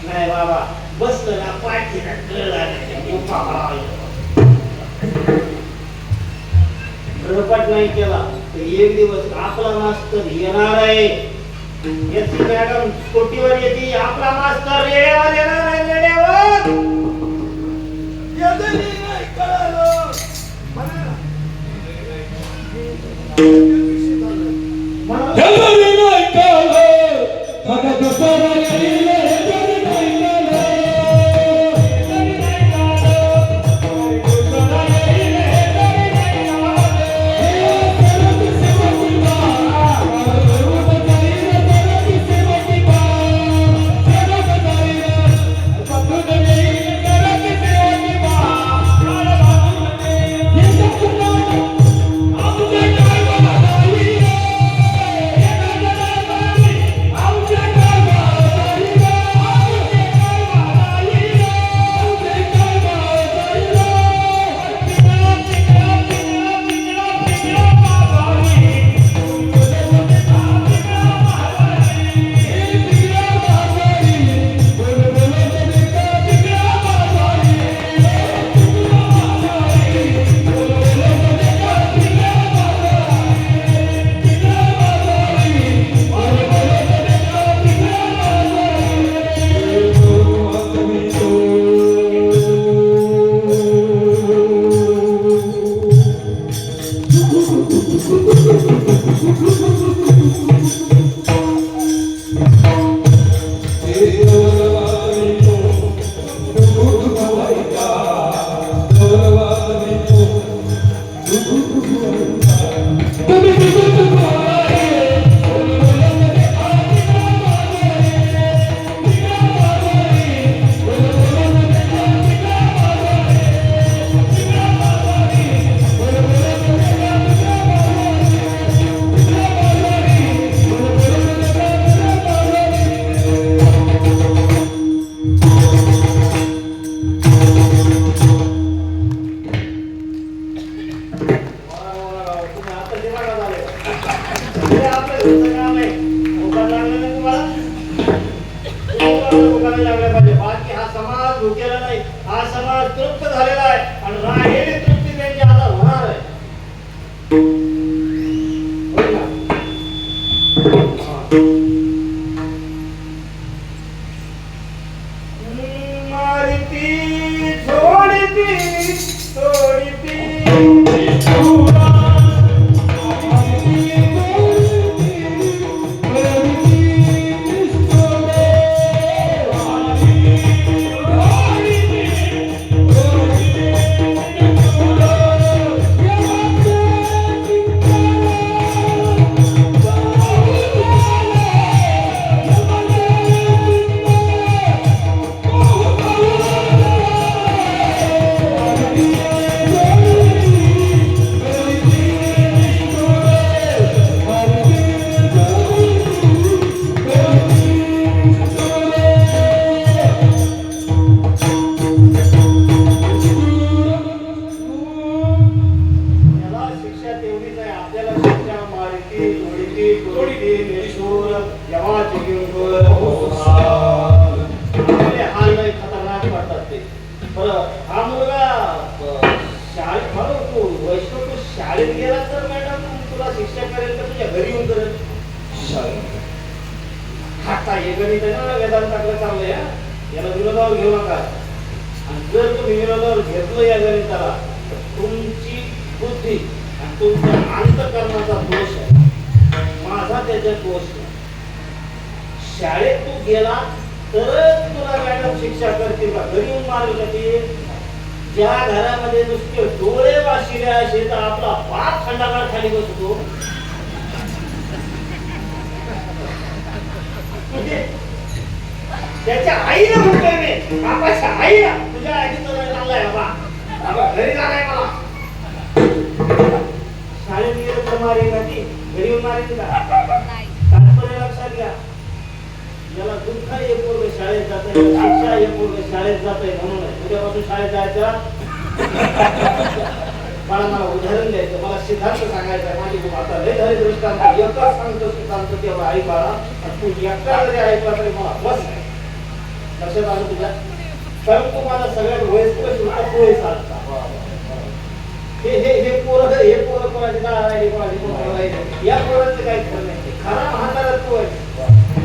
नाही बाबा बसलं ना पाठी रपट नाही केला तर एक दिवस आपला मास्तर येणार आहे. याची मॅडम स्कूटीवर येते, आपला मास्तर रेड्यावर येणार आहे. रेड्यावर येतं नाही कळालं म्हणा. तुमची बुद्धी आणि तुमच्या अंतःकरणाचा दोष आहे, माझा त्याच्यात दोष नाही. शाळेत तू गेला तरच तुला मॅडम शिक्षा करतील का? घरी येऊन मारेल का ती? ज्या घरामध्ये नुसते डोळे वाशिले असे तर आपला बाप खंडाकार खाली बसतो. त्याच्या आईला म्हणतोय मी, बापाच्या आईला, तुझ्या आईचा नाही चाललाय बाबा, घरी जाणार मला. शाळेत गेलं तर मारेल का ती? घरी येऊन मारेल का? तात्पर्य लक्षात घ्या. याला दुःख आहे, हे पोरग शाळेत जात आहे, शिक्षा आहे, हे पोरग शाळेत जात आहे म्हणून आहे. उद्यापासून शाळेत जायचं. मला उदाहरण द्यायचं, मला सिद्धांत सांगायचा आहे. माझी आता लय झाली दृष्टांत, एकच सांगतो सिद्धांत, तेव्हा आई बाळा, तू एकटा जरी ऐकला तरी मला बस आहे. लक्षात आलं तुझ्या? कारण तुम्हाला सगळ्यात वयस्कर सुद्धा पोहे साधता. हे पोरं कोणाची डाळ राहिली, कोणाची कोणाला राहिली, या पोरांचं काही खरं नाही. खरा म्हातारा तू आहे.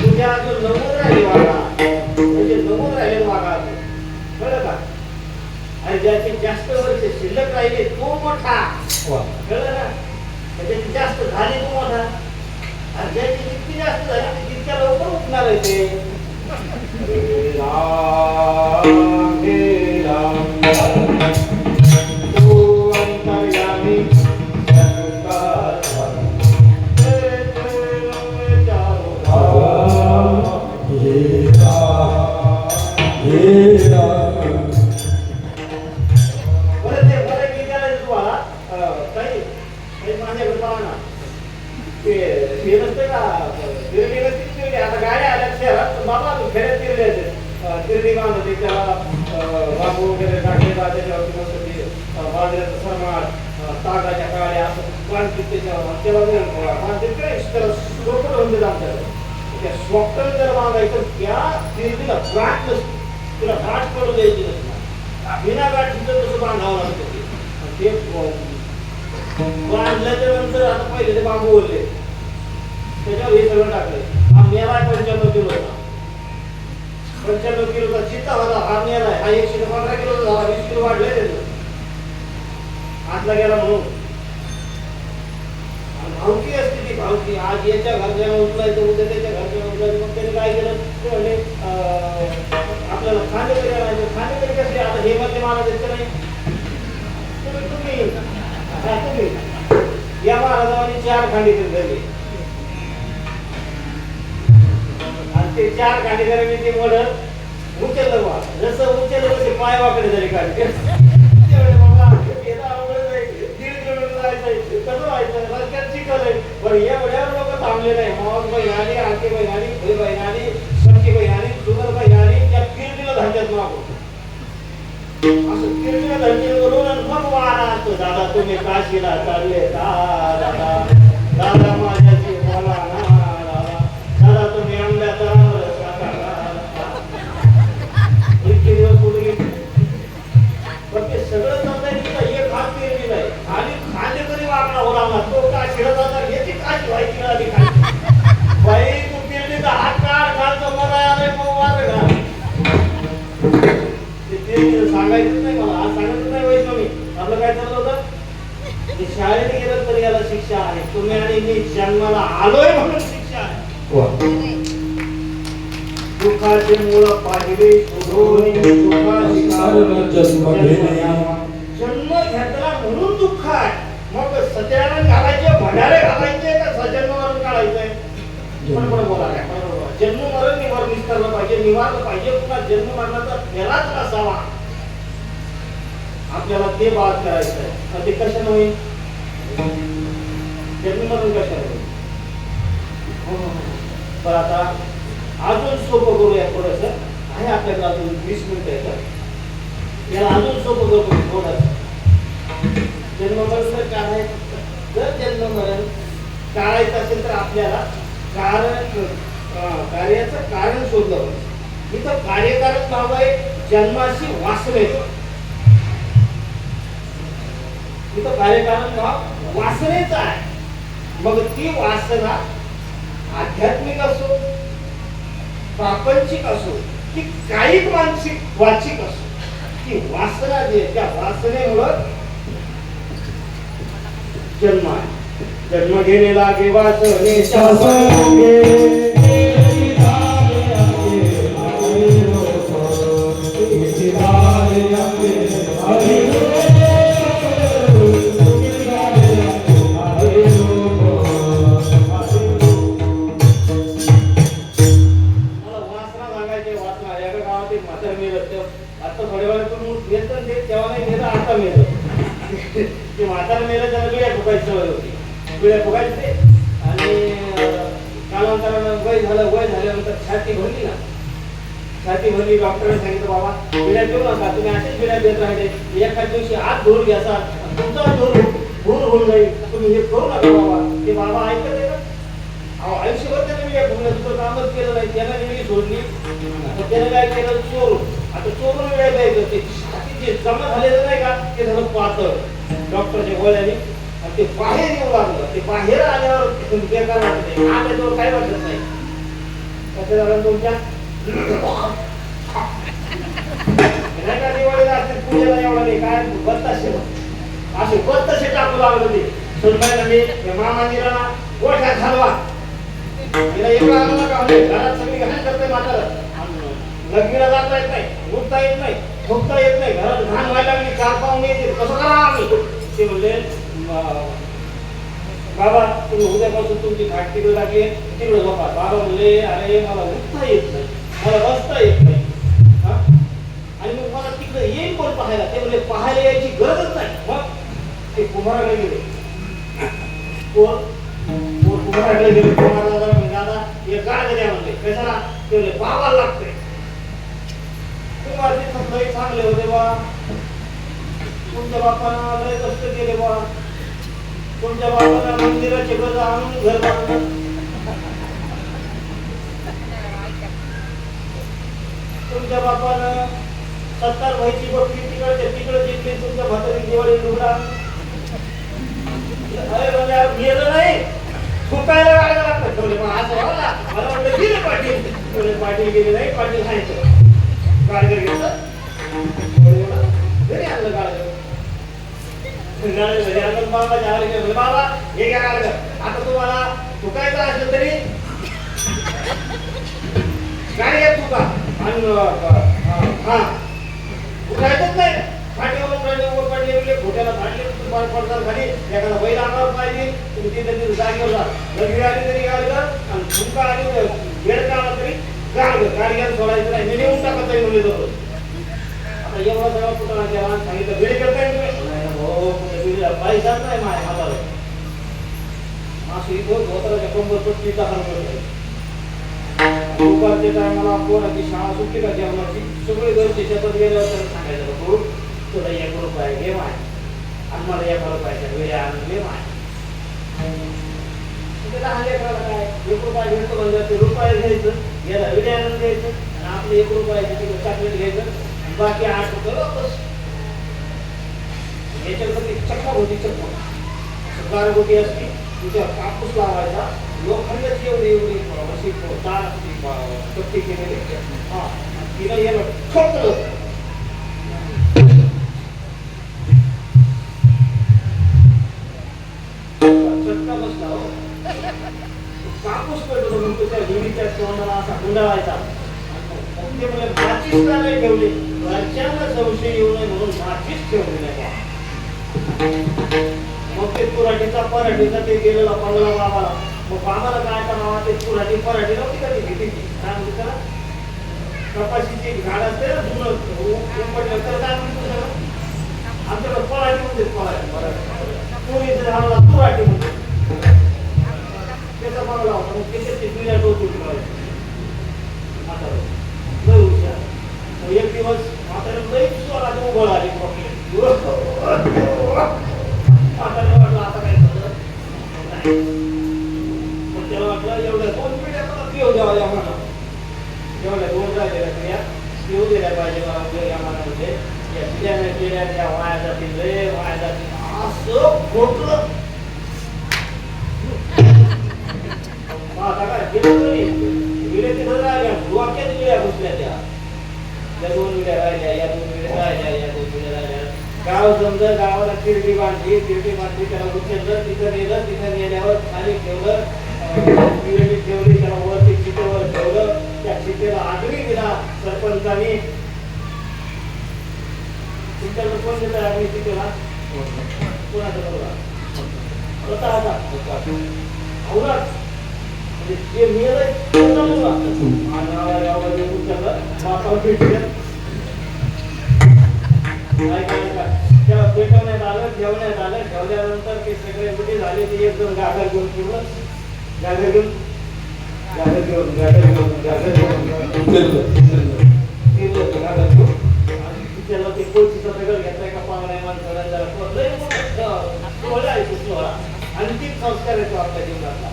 तुझ्या अजून नमूद राहिली वागा, म्हणजे नमूद राहिले वागा, कळलं का? आणि ज्याची जास्त वर्ष शिल्लक राहिली तो मोठा, कळलं ना? त्याची जास्त झाली तो मोठा, आणि ज्याची जितकी जास्त झाली तितक्या लवकर उठणार आहे ते. स्वप्न जर मागायचं त्या तिला गाठ तुला गाठ पडू द्यायची नसणार. बिना गाठीचं तसं बांधावं लागतं ते. बांधल्याच्या नंतर आता पहिले ते बांबू ओरले, त्याच्यावर हे सगळं टाकले. हा मेला 95 किलो होता, 95 किलोचा चित्ता होता. हा मेला आहे, हा 115 किलोचा झाला, 20 किलो वाढले त्याचं. आतला गेला म्हणून भावकी असते ती भावकी. आज याच्या घरच्या उचलायचं, उद्या त्याच्या घरच्या उचलायचं. मग त्याने काय केलं ते म्हणजे आपल्याला खांदेकरी आणायचं. खांदेकरी कसे आता हे मध्ये महाराज नाही, तुम्ही या महाराजांनी 4 खांडेकर धरले आणि ते 4 खांडेकरांनी ते मडत उचललं बा. जसं उचललं तसे पाय वाकडे झाले काढले. एवढ्यावर लोक थांबले नाही. मावस बहिणानी, आरती बहिणानी, भाई बहिणानी, सखी बहिणानी, सुगर बहिणानी त्या किर्तीला धंद्यात मागो. असं किर्तीला धंद्यावरून आणि मग वारा असतो. दादा तुम्ही काशीला चालले का? दादा दादा माझ्याशी बोला ना. दादा तुम्ही आंब्या तरावर इतके दिवस कुठे गेले? पण ते सगळं चालतंय. एक हात पेरलेला आहे, खाली खाली तरी वाकडा हो लागला. तो काशीला जाणार याची काशी व्हायची आधी खाली. बाई तू पेरलीचा हात काढ, खालचं मला आलंय मग वार घाल. ते सांगायचं नाही मला, आज सांगायचं नाही. वैष्णवी आपलं काय चाललं होतं? शाळेत गेलं तरी याला शिक्षा आहे. तुम्ही आणि मी जन्माला आलोय म्हणून शिक्षा आहे. दुःखाचे मूळ पाहिले शोधून दुःखाची कारण जन्म घेणे. जन्म घेतला म्हणून दुःख आहे. मग सत्यानं घालायचे, भंडारे घालायचे का सजन्म मरण काढायचंय? पण बोला काय जन्म मरण निवार निस्तरलं पाहिजे, निवारलं पाहिजे. पुन्हा जन्म मरणाचा फेराच नसावा. आपल्याला ते बाद करायचं आहे. ते कशानं होईल? जन्म मरण कशानं होईल? पण आता अजून सोपं करूया थोडंसं. आहे आपल्याकडे अजून 20 मिनिटं येतात. याला अजून सोपं करू थोडंसं. जन्ममरण जर काढायचं, जर जन्ममरण टाळायचं असेल तर आपल्याला कार्याचं कारण शोधलं पाहिजे. इथं कार्यकारक भाव आहे जन्माशी वासनेचं. इथं कार्यकारक भाव वासनेचा आहे. मग ती वासना आध्यात्मिक असो, प्रापंचिक असो, की कायिक मानसिक वाचिक असो, ती वासना जी आहे त्या वासनेमुळं जन्म आहे. जन्म घेणे लागे वासने शासन ते म्हातारा मेलं त्याला बिड्या फुकायची सवय होती. बिड्या फुकायचे आणि कालांतरानं वय झाल्यानंतर छाती भरली ना, छाती भरली. डॉक्टरने सांगितलं बाबा बिड्या देऊ नका, तुम्ही असेच बिड्या देत राहिले एखाद्या दिवशी आत धुवून घ्यासा, तुमचा धूर होऊन जाईल, तुम्ही हे करू नका बाबा. ते बाबा ऐकत आहे का? अहो आयुष्यभर त्याने बिड्या फुकल्या, तुझं कामच केलं नाही, त्यानं बिडी सोडली. त्याने काय केलं? आता चोरून वेळ द्यायचं. ते छाती जे जमा झालेलं नाही का ते झालं पातळ डॉक्टरच्या गोळ्याने, आणि ते बाहेर येऊ लागलं. ते बाहेर आल्यावर बेकार वाटत नाही, त्याच्यावर काय वाटत नाही. कसं झालं तुमच्या नाही का दिवाळीला असते पूजेला एवढा नाही काय बत्ताशे असे बत्ताशे टाकू लागलं. ते सुनबाईला मी मामाजीला गोठ्यात घालवा, तिला एवढं आलं नका म्हणजे घरात सगळी घाण करते म्हातारा. लग्नीला जाता येत नाही, उठता येत नाही, झोपता येत नाही, घरात घाण व्हायला लागली, 4 पाहुणे येते, कसं करा आम्ही? ते म्हणले बाबा तुम्ही उद्यापासून तुमची खाट तिकडे लागली तिकडे झोपा. बाबा म्हणले अरे मला उठता येत नाही, मला बसता येत नाही, आणि मग मला तिकडे येईल कोण पाहायला? ते म्हणले पाहायला यायची गरजच नाही. मग ते कुमाराकडे गेले, कुमाराकडे गेले. कुमाराला म्हणजे दादा हे गाड द्या म्हणले. कशाला? ते म्हणले बाबाला लागतंय. कुमार तिथं लय चांगले होते बा, तुमच्या बापानं लय कष्ट केले बा, तुमच्या बापानं मंदिराचे गज आणून घर बांधलं, तुमच्या बापानं 70 व्हायची बकरी तिकडे जिंकली, तुमच्या म्हातारी दिवाळी लुगडा. अरे म्हणजे गेलं नाही, फुकायला गाडगा लागतं. असं मला वाटलं गेले पाटील, पाटील गेले नाही, पाटील खायचं गाडगर घेतलं, घरी आणलं गाडगर. घरी आणलं बाबा हे घ्या गाडगर. आता तुम्हाला फुकायचं असलं तरी गाडी आहे तुका हा उठायचंच नाही. फाटीवर पडले खोट्याला फाटले पडतात खाली, एखादा बैल अंगावर पाहिजे तुम्ही तिथे जागेवर जा. लग्न आली तरी गाडगर आणि फुंका आली वेळ का आला तरी गाडगर. गाडग्याला सोडायचं नाही, मी नेऊन टाकत आहे म्हणजे जातो. आता एवढा सगळा कुठं केला सांगितलं बिडी करताय तुम्ही? हो बिडीला पैसाच नाही माझ्या हाताला. मासू इथं धोत्राच्या कंबर पट्टीचा हाल करतोय. दुपारच्या टायमाला पोराची शाळा सुटली का जेवणाची सगळे घरचे शेतात गेल्यावर त्याला सांगायचं तू तुला 1 रुपया घे माय आणि मला 1 रुपयाच्या वेळी आणून माय. लहान लेकराला काय 1 रुपया भेटतो म्हणजे ते रुपये घ्यायचं, याला विड्या आणून द्यायचं आणि आपलं 1 रुपयाचं तिकडे चॉकलेट घ्यायचं आणि बाकी 8 रुपये वापस. याच्याकडे चक्कर होती, चक्कर गारगोटी असती, तिच्यावर कापूस लावायचा, लोखंडाची एवढी अशी तार असती कट्टी केलेली, हा तिला याला ठोकलं. चटका बसला हो, कापूस पेटवतो म्हणतो त्या विडीच्या तोंडाला असा गुंडाळायचा. ते म्हणजे माचीस का नाही ठेवली, घरच्यांना संशय येऊ नये म्हणून माचीस ठेवली नाही. मग ते तुराटीचा पराठीचा ते गेलेला बंगला बाबाला. मग बाबाला काय करावं? ते तुराटी पराठी नव्हती का ती भीतीची काय म्हणते त्याला, कपाशीची झाड असते ना जुनं पडलं तर काय म्हणतो त्याला? आमच्याकडे पराठी म्हणते, पराठी झाडाला तुराटी म्हणते. त्याचा बंगला होता, मग त्याच्यात ते जुन्या डोकी ठेवायची. म्हातारा लय हुशार. एक दिवस म्हातारा लई स्वरात उभं आली, म्हातारा वाटलं आता काय झालं नाही. त्याला वाटलं एवढ्या 2 पिढ्या मला पिऊ द्यावा या म्हणा, एवढ्या 2 राहिलेल्या पिढ्या पिऊ दिल्या पाहिजे मला या मनामध्ये. या पिढ्याने पिढ्या त्या वाया जातील, रे वाया जातील असं खोटलं. आता काय केलं तरी विड्या तिथं राहिल्या, डोक्यात विड्या घुसल्या. त्या 2 विड्या राहिल्या, या 2 विड्या राहिल्या, या 2 विड्या राहिल्या. गाव समजा गावाला तिरडी बांधली, त्याला उचललं, तिथं नेलं, तिथं नेल्यावर खाली ठेवलं, ठेवली, त्याला वरती चितेवर ठेवलं. त्या चितेला आगरी दिला सरपंचानी. चितेला कोण देत आगरी चितेला? कोणाचा बरोबर होता आता औरत म्हणजे जे मेलंय त्याचा मुलगा उचललं बापाला भेटलं. काय करायचं त्या पेटवण्यात आलं, ठेवण्यात आलं. ठेवल्यानंतर ते सगळे मुली झाले. ते एक दोन गागर घेऊन फिरलं, गागर घेऊन गागर घेऊन गागर घेऊन गागर घेऊन फिरलं ते गागर घेऊन. आणि त्याला ते कोळशीचा दगड घेतलाय का पाहुण्या माणसाला जरा लय सोहळा आहे तो सोहळा. अंतिम संस्कार येतो आपल्या जीवनातला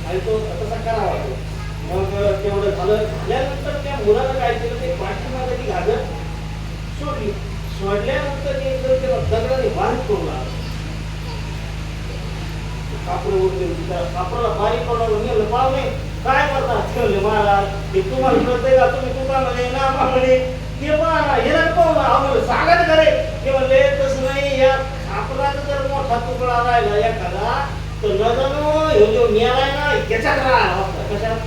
आणि तो तसा करावा तो. मग तेवढं झाल्यानंतर त्या मुलानं काय केलं, ते पाठीमागे ती घागर सोडली. सोडल्यानंतर ते एकदम त्याला दगडाने बारीक करून आलं. कापड उरले होते, त्या कापडाला बारीक करून नेलं. पाहुणे काय करतात ठेवले महाराज, ते तुम्हाला कळतंय का, तुम्ही तुका म्हणे नामा म्हणे ते पहा हे पाहू ना सांगत करे. ते म्हणले तसं नाही, या कापडाचा जर मोठा तुकडा राहिला एखादा तर न जाणो ह्यो जो मेलाय ना त्याच्यात राहिला. कशात?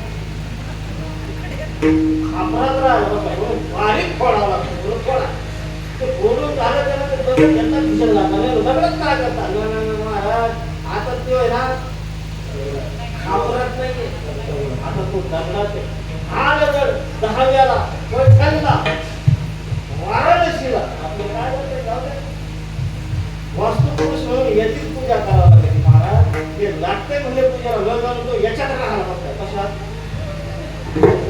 खापरात राहिला. बारीक फोडावा लागतो, फोडा. ते फोडून झालं त्याला ते दगड त्यांना दिसेल लागला. दगडच काय करतात महाराज, आता तो आहे ना खापरात नाही, आता तो दगडात आहे. हा दगड 10व्याला पैठणला वाराणसीला आपले काय बोलते जाऊ दे वास्तुपुरुष म्हणून याचीच पूजा करावी लागते महाराज. ते लागते म्हणजे पूजेला न जाणून तो याच्यात राहायला लागतो. कशात?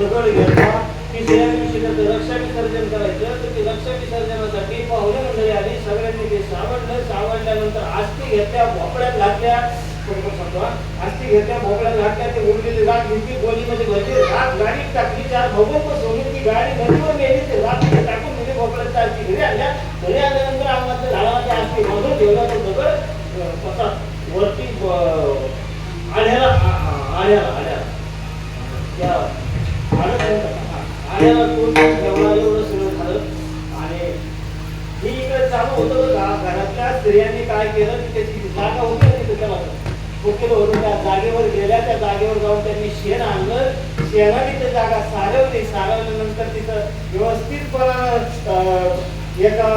दगड घेतला. तिसऱ्या दिवशी त्याचं रक्षा विसर्जन करायचं, तर ते रक्षा विसर्जनासाठी पाहुणे मंडळी आली. सगळ्यांनी ते सावडलं. सावडल्यानंतर आस्ती घेतल्या, भोपळ्यात घातल्या. आस्ती घेतल्या, भोपळ्यात घातल्या. ते उरलेली राख घेतली, गोलीमध्ये भरली, राख गाडीत टाकली. 4 भोगं सोडून ती गाडी नदीवर नेली. ते राख टाकून दिली, भोपळ्यात आस्ती घरी आणल्या. घरी आल्यानंतर अंगातल्या झाडाला त्या आस्ती बांधून ठेवला. तो दगड कसा वरती आढ्याला त्या आढ्याला तोडून ठेवला. एवढं सगळं झालं. आणि ही इकडे चालू होतं का, घरातल्या स्त्रियांनी काय केलं, की त्याची जागा होती ना तिथे त्याला केलं होतं. त्या जागेवर गेल्या, त्या जागेवर जाऊन त्यांनी शेण आणलं. शेणाने ती जागा सारवली. सारवल्यानंतर तिथं व्यवस्थितपणा एका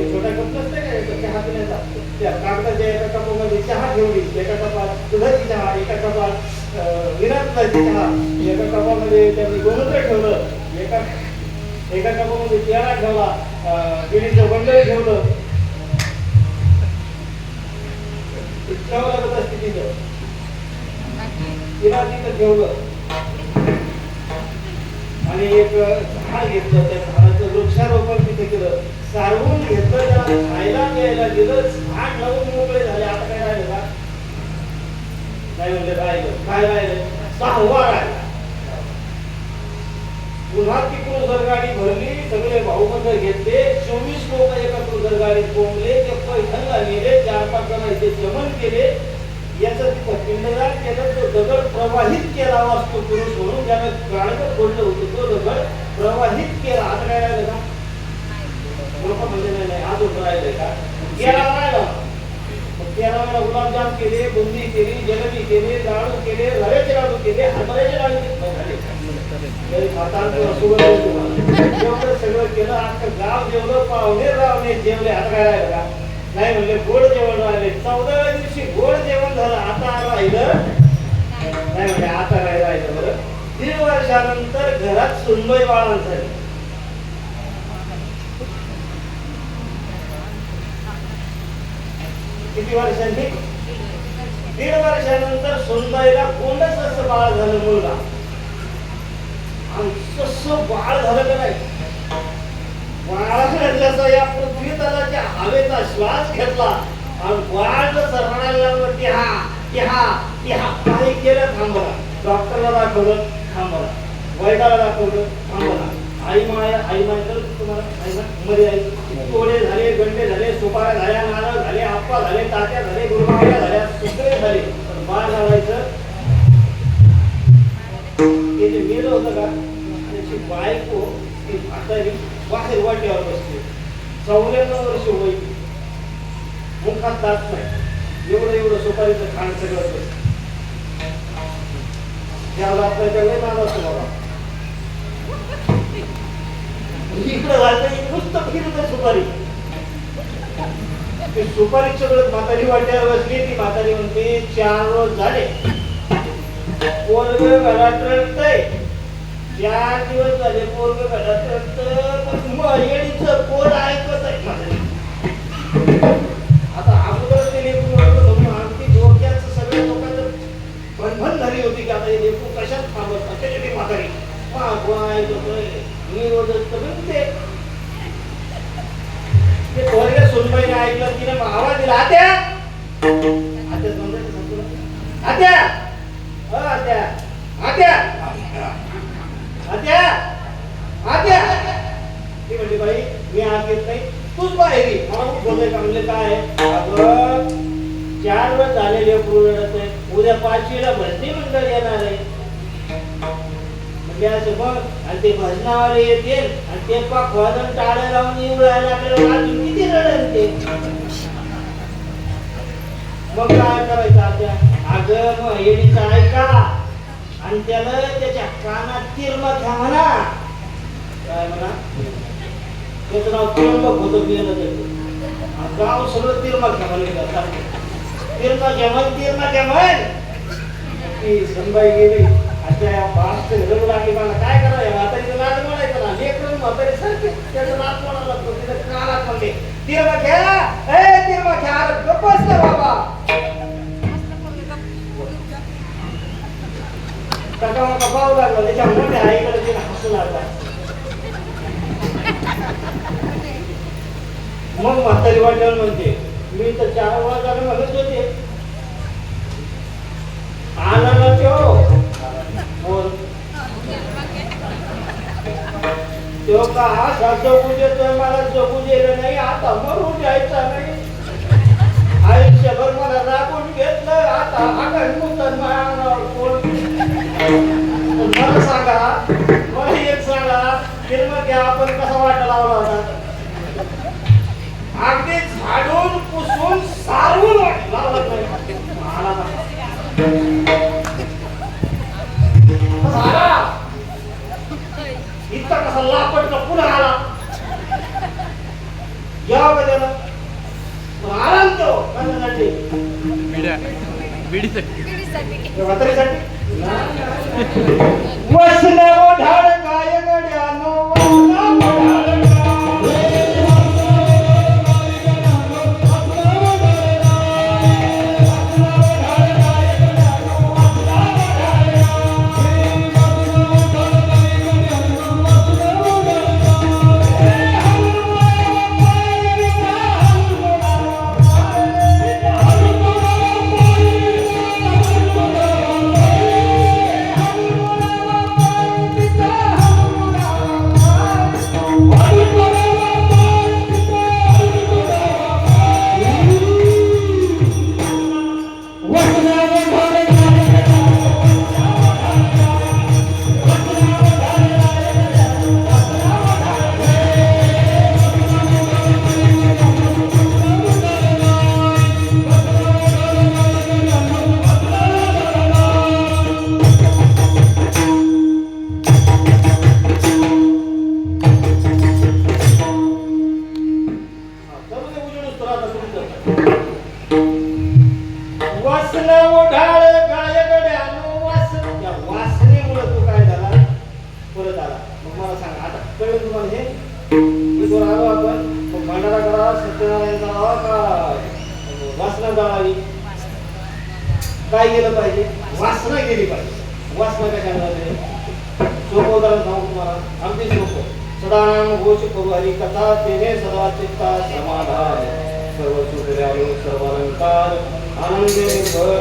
छोट्या कप नसते का चहा पिण्याचा, त्या कागदाच्या एका कपामध्ये चहा ठेवली. एका कपात दुधाची चहा, एका कपात विनातची चहा, एका कपामध्ये त्यांनी गोमूत्र ठेवलं, एका कपामध्ये पेढा ठेवला, केळीचं बंडल ठेवलं. ठेवलं होतं तिथं तिला तिथं ठेवलं. आणि एक झाड घेतलं, त्या झाडाचं वृक्षारोपण तिथे केलं, सारवून घेतलं, त्याला खायला द्यायला दिलं. झाड लावून मोकळे झाले. आता काय राहिलं का? नाही म्हणजे राहिलं काय? राहिलं 6वा राहिला. पुन्हा ती क्रुझर गाडी भरली, सगळे भाऊबंद घेतले, 24 लोक एका क्रुझर गाडीत कोंबले. ते पैठणला गेले, 4-5 जण इथे जमन केले. याचं तिथं पिंडदान केलं. तो दगड प्रवाहित केला वास्तू पुरुष म्हणून ज्यानं गाडगं फोडलं होतं, तो दगड प्रवाहित केला. आता काय राहिलं का? लोक म्हणजे नाही अजून राहिलंय का? 13 राहिला. 13 गुलाबजाम केले, बुंदी केली, जलेबी केली, लाडू केले, रव्याचे लाडू केले, हरभऱ्याचे लाडू एवढं सगळं केलं. अख्खं गाव जेवलं, पाहुणे रावणे जेवले. आता काय राहिलं का? नाही म्हणले गोड जेवण राहिले. 14व्या दिवशी गोड जेवण झालं. आता राहिलं नाही म्हणजे आता काय राहिलं बरं? 1.5 वर्षानंतर घरात सुनबाई बाळांचं झाली. किती वर्षांनी? 1.5 वर्षानंतर सुनबाईला कोणच असं बाळ झालं, मुलगा. आणि तसं बाळ झालं का नाही? बाळाला या पृथ्वी तलाच्या हवेचा श्वास घेतला आणि बाळ जसं रडायला लागलं, काही केलं थांबला. डॉक्टरला दाखवलं, थांबला. वैद्याला दाखवलं, थांबला. आई माय तुम्हाला मध्ये आई तोडे झाले, गंडे झाले, सुपाऱ्या झाल्या, नारळ झाले, आप्पा झाले, तात्या झाले, गुरुमावल्या झाल्या, सगळे झाले. पण बाळ घालायचं ते जे मेलं होतं का, त्याची बायको ती म्हातारी बाहेर वाट्यावर बसली. 94 वर्ष वय, मुखात दात नाही, एवढं सुपारीचं खाण सगळं बसलं. त्याला आपल्याच्या लय नाव असतो बाबा. इकडं घालतं, नुसतं फिरत सुपारी. ते सुपारी सगळं म्हातारी वाट्यावर बसली. ती म्हातारी म्हणते 4 रोज झाले पोरगं घरात रडतंय. 4 दिवस झाले पोरगं घरात रडतं, पण मर्यादीचं पोर ऐकत आहे. आता अगोदर ते लेकरू होतं म्हणून आमची डोक्याचं सगळ्या लोकांचं भणभण झाली होती की आता हे लेकरू कशात थांबत त्याच्यासाठी म्हातारी मागवाय मी रोजच ते पोरग्या सुनबाईने ऐकलं तिने आवाज दिला आत्या आत्या आत्या आत्या आत्या आत्या आत्या ती म्हणली बाई मी आत येत नाही तूच बाहेर ये मला खूप बोलाय का म्हणले काय अगं 4 वेळ झालेले रडत आहे उद्या 5वीला भजनी मंडळ येणार आहे म्हणजे असं मग आणि ते भजनावाले येतील आणि ते पाक वाजन टाळ्या लावून येऊ राहायला आपल्याला अजून किती रडेल ते मग काय करायचं आत्या अगं मग येडीचा ऐका आणि त्याला त्याच्या कानात तिरमत घ्या म्हणा काय म्हणा त्याचं नाव त्र्यंबक होतं पियलं त्याचं गाव सगळं तिरमत घ्या म्हणलं तिरमा म्हण ती संबाई गेली आता बास रडू लागली मला काय करावं म्हातारीचं नाद म्हणायचं ना लेकरून म्हातारी सारखे त्याचं नाद म्हणायला लागतो तिथं कानात म्हणले तिरमा घ्या अरे गप्पच ना बाबा काका मका पाहू लागला त्याच्या मोठ्या आईकडे तिला हसू लागला मग म्हातारी वाट्यावर म्हणते मी तर 4 वाजायला म्हणत होते आला ना तो का हा जगू देतोय मला जगू दिलं नाही आता मरून जायचा नाही आयुष्यभर मला राबून घेतलं आता आगन मुतन मायावर कोण मला सांगा मला एक सांगा फिल्म घ्या आपण कसा वाटा लावला होता अगदी झाडून पुसून सारून लावला नाही इतका कसा लापट का पुन्हा आला या त्याला आराम तो कशासाठी म्हातारीसाठी वसल्या ओढाळ काय गड्यानो काय केलं पाहिजे वासना केली पाहिजे वासना काय करणार सोपं उदाहरण सांगू तुम्हाला अगदी सोपं सदानाम घोष करू हरी कथा तेने सदा चित्ता समाधान सर्व सुखर्यालो सर्व अलंकार आनंदे भर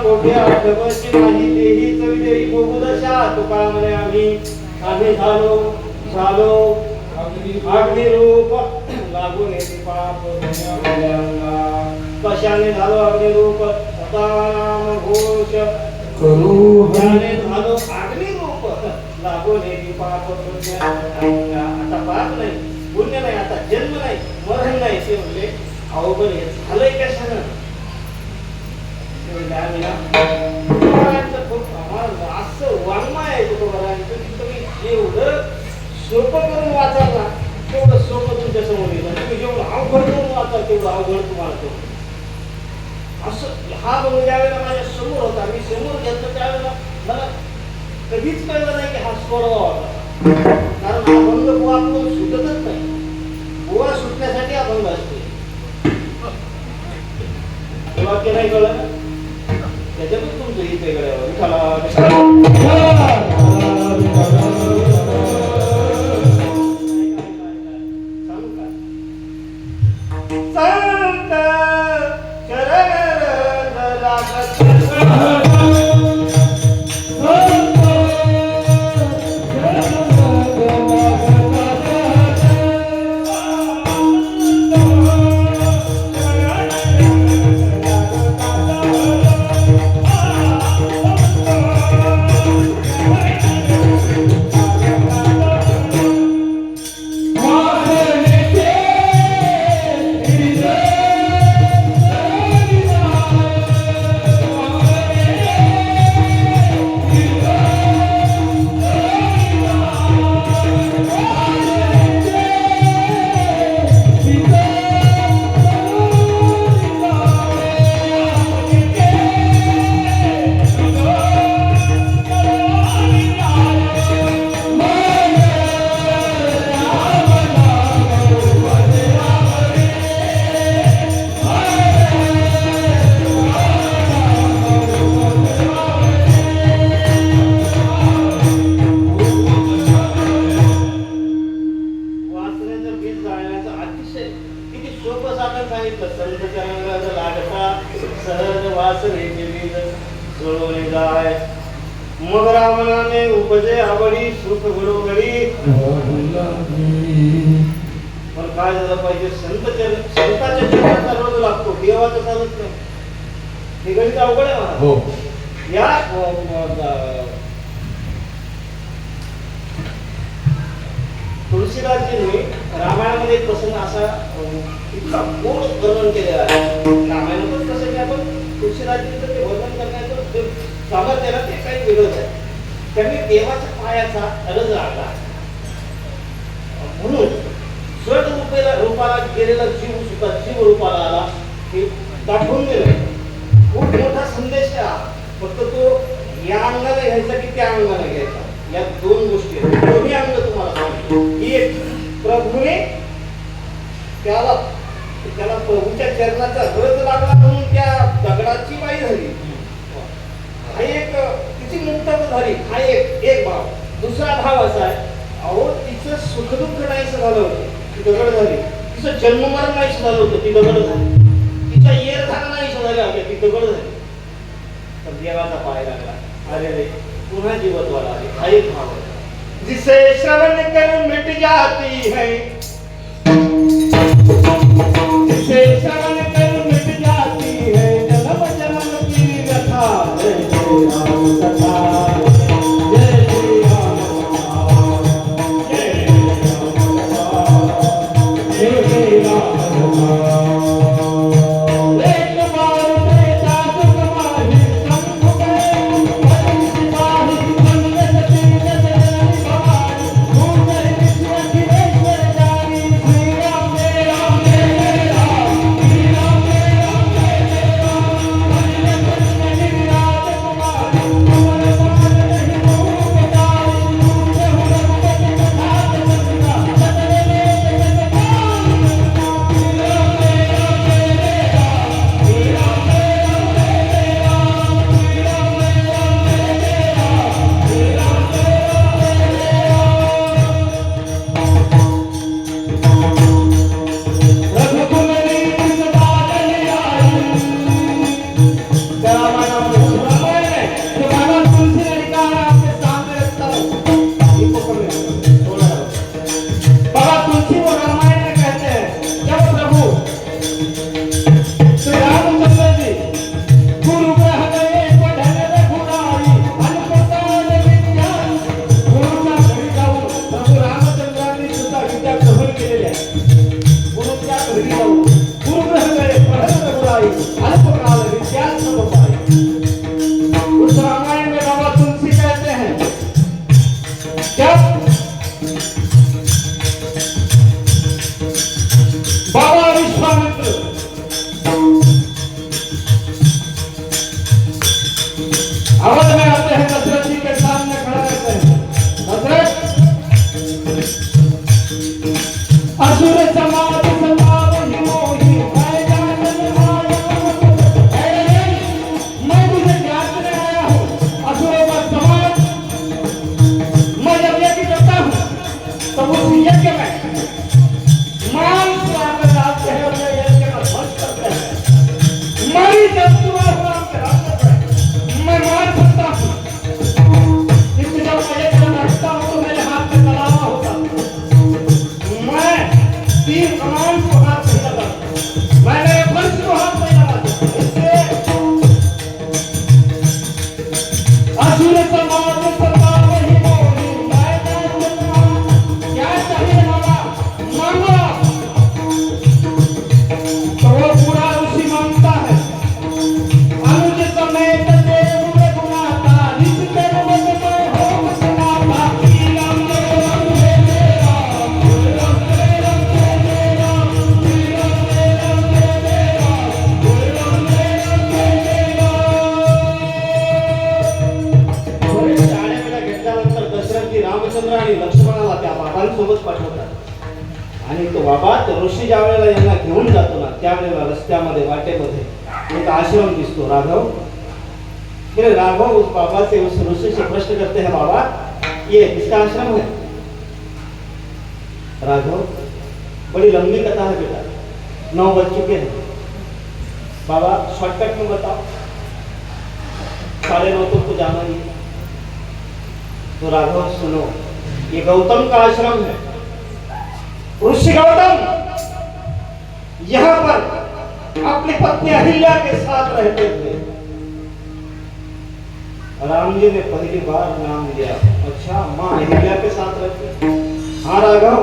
कोठे आठवची नाही तेही चविदेही गोकुदशा तुका म्हणे आम्ही झालो अग्निरूप लागून येते पाप कशाने झालो अग्निरूप सदानाम घोष करू ज्याने झालो अग्निरूप लागून येते पाप आता पाप नाही पुण्य नाही आता जन्म नाही मरण नाही ते म्हणले अवघड हे झालंय कशानं असं वाङ्मय आहे तुकोबारांचं की तुम्ही एवढं सोपं करून वाचाल ना तेवढं सोपं तुमच्या समोर येईल तुम्ही जेवढं अवघड करून वाचाल तेवढं अवघड तुम्हाला तो असं हा म्हणून ज्यावेळेला माझ्या समोर होता मी समोर घेतलं त्यावेळेला मला कधीच कळलं नाही की हा सोडवा होता कारण अभंग वाचून सुटतच नाही किंवा सुटण्यासाठी अभंग असते. हे वाक्य नाही कळलं ना? त्याच्यातून तुमचं हित वेगळं आहे. सांगू का? संत चरण लागत मग रावणाने उपजे आवडी सुख घडोघडी. पण काय झालं पाहिजे, संताच्या चरणाचा रोज लागतो, देवाचा चालत नाही. हे गणित अवघड आहे मला. हो. या तुळशीदासजींनी रामायणामध्ये एक प्रसंग असा इतका गोड वर्णन केलेला आहे. रामायणातच कसं की आपण तुळशीदासजींचं ते वर्णन करण्याचं ते सामर्थ्याला ते काही वेगळंच आहे. त्यांनी देवाच्या पायाचा रज राखला म्हणून स्वर्ग रूपाला गेलेला जीव सुद्धा जीव रूपाला आला, हे दाखवून दिलं. खूप मोठा संदेश आहे. फक्त तो या अंगाला घ्यायचा की त्या अंगाला घ्यायचा, या दोन गोष्टी आहेत. दोन्ही अंग तुम्हाला सांगतो. एक, प्रभूने त्याला प्रभूच्या चरणाचा गरज लागला म्हणून त्या दगडाची बाई झाली. हा एक तिची मुक्तता झाली. हा एक भाव. दुसरा भाव असा आहे, अहो तिचं सुखदुःख नाहीसं झालं होतं, ती दगड झाली. तिचं जन्ममरण नाहीसं झालं होतं, ती दगड झाली. तिचा येर झाला नाहीसं झाला होता, ती दगड झाली. तर देवाचा पाय लागला. अरे रे, पुन्हा जीवत्वाला आले. हा एक भाव आहे. जिसे श्रवण कर मिट जाती है, जिसे श्रवण कर मिट जाती है, जन्म जन्म की व्यथा. जय श्री राम कथा, जय श्री राम कथा, जय श्री राम कथा, जय श्री राम कथा. तो ऋषी ज्या वेळेला यांना घेऊन जातो ना त्यावेळेला रस्त्यामध्ये वाटेमध्ये एक आश्रम दिसतो राघव। फिर राघव उस बाबा से उस ऋषि से प्रश्न करते हैं बाबा ये किसका आश्रम है? राघव बड़ी लंबी कथा है बेटा, 9 बज चुके हैं, बाबा शॉर्टकट में बताओ, 9:30 तो जाना ही है। तो राघव सुनो, ये गौतम का आश्रम है, ऋषि गौतम यहां पर अपनी पत्नी अहिल्या के साथ रहते थे। राम जी ने पहली बार नाम लिया, अच्छा मां अहिल्या के साथ रहते। हाँ राघव,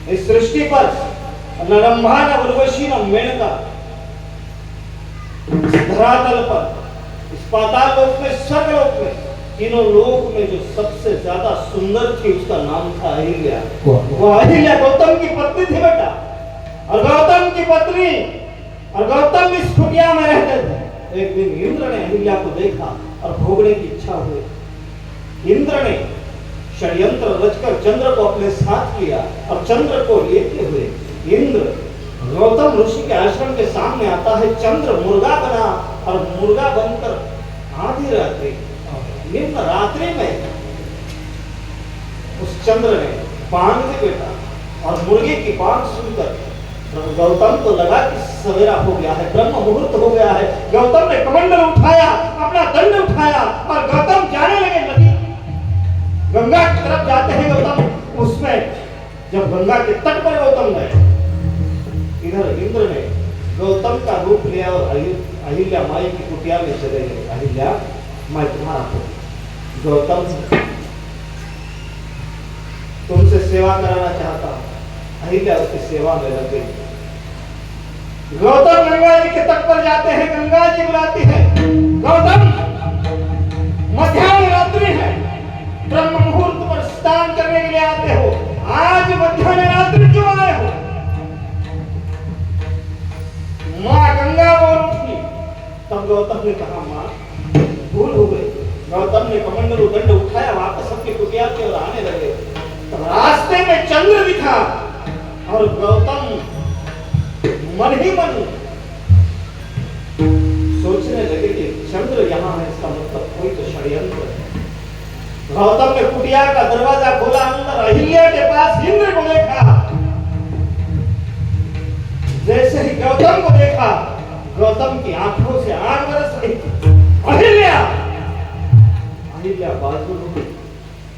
इस सृष्टि पर नरंभा न उर्वशी न मेनका, धरातल पर, इस पाताल लोक में, स्वर्गलोक में, तीनों लोक में जो सबसे ज्यादा सुंदर थी उसका नाम था अहिल्या। वो अहिल्या गौतम की पत्नी थी बेटा, और गौतम की पत्नी और गौतम इस कुटिया में रहते थे। एक दिन इंद्र ने अहिल्या को देखा और भोगने की इच्छा हुई। इंद्र ने षड्यंत्र रचकर चंद्र को अपने साथ लिया और चंद्र को लेते हुए इंद्र गौतम ऋषि के आश्रम के सामने आता है। चंद्र मुर्गा बना और मुर्गा बनकर आधी रात्रि, निम्न रात्रि में उस चंद्र ने बांग से बेटा, और मुर्गे की बांग सुनकर गौतम को लगा कि सवेरा हो गया है, ब्रह्म मुहूर्त हो गया है। गौतम ने कमंडल उठाया, अपना दंड उठाया और गौतम जाने लगे नदी, गंगा की तरफ जाते हैं गौतम। उसमें जब गंगा के तट पर गौतम गए, इधर इंद्र ने गौतम का रूप लिया और अहिल्या माई की कुटिया में चले गए। अहिल्या मैं तुम्हारा हूं, गौतम तुमसे सेवा कराना चाहता हूं। अहिल्या उसकी सेवा में लग गई। गौतम गंगा जी के तट पर जाते हैं, गंगा जी बुलाती है, गौतम मध्याह्न रात्रि है, ब्रह्म मुहूर्त पर स्नान करने के लिए आते हो, आज मध्याह्न रात्रि क्यों आए हो? मां गंगा बोल उठी। तब गौतम ने कहा मां भूल हो गई। गौतम ने कमंडल दंड उठाया, वापस सबकी कुटिया की ओर आने लगे। तब रास्ते में चंद्र दिखा और गौतम मन ही मन सोचने लगे कि चंद्र यहाँ है, इसका मतलब कोई तो षड्यंत्र है। गौतम ने कुटिया का दरवाजा खोला, अंदर अहिल्या के पास इंद्र को देखा। जैसे ही गौतम को देखा, गौतम की आंखों से आग बरस रही। अहिल्या अहिल्या बाजू हुई,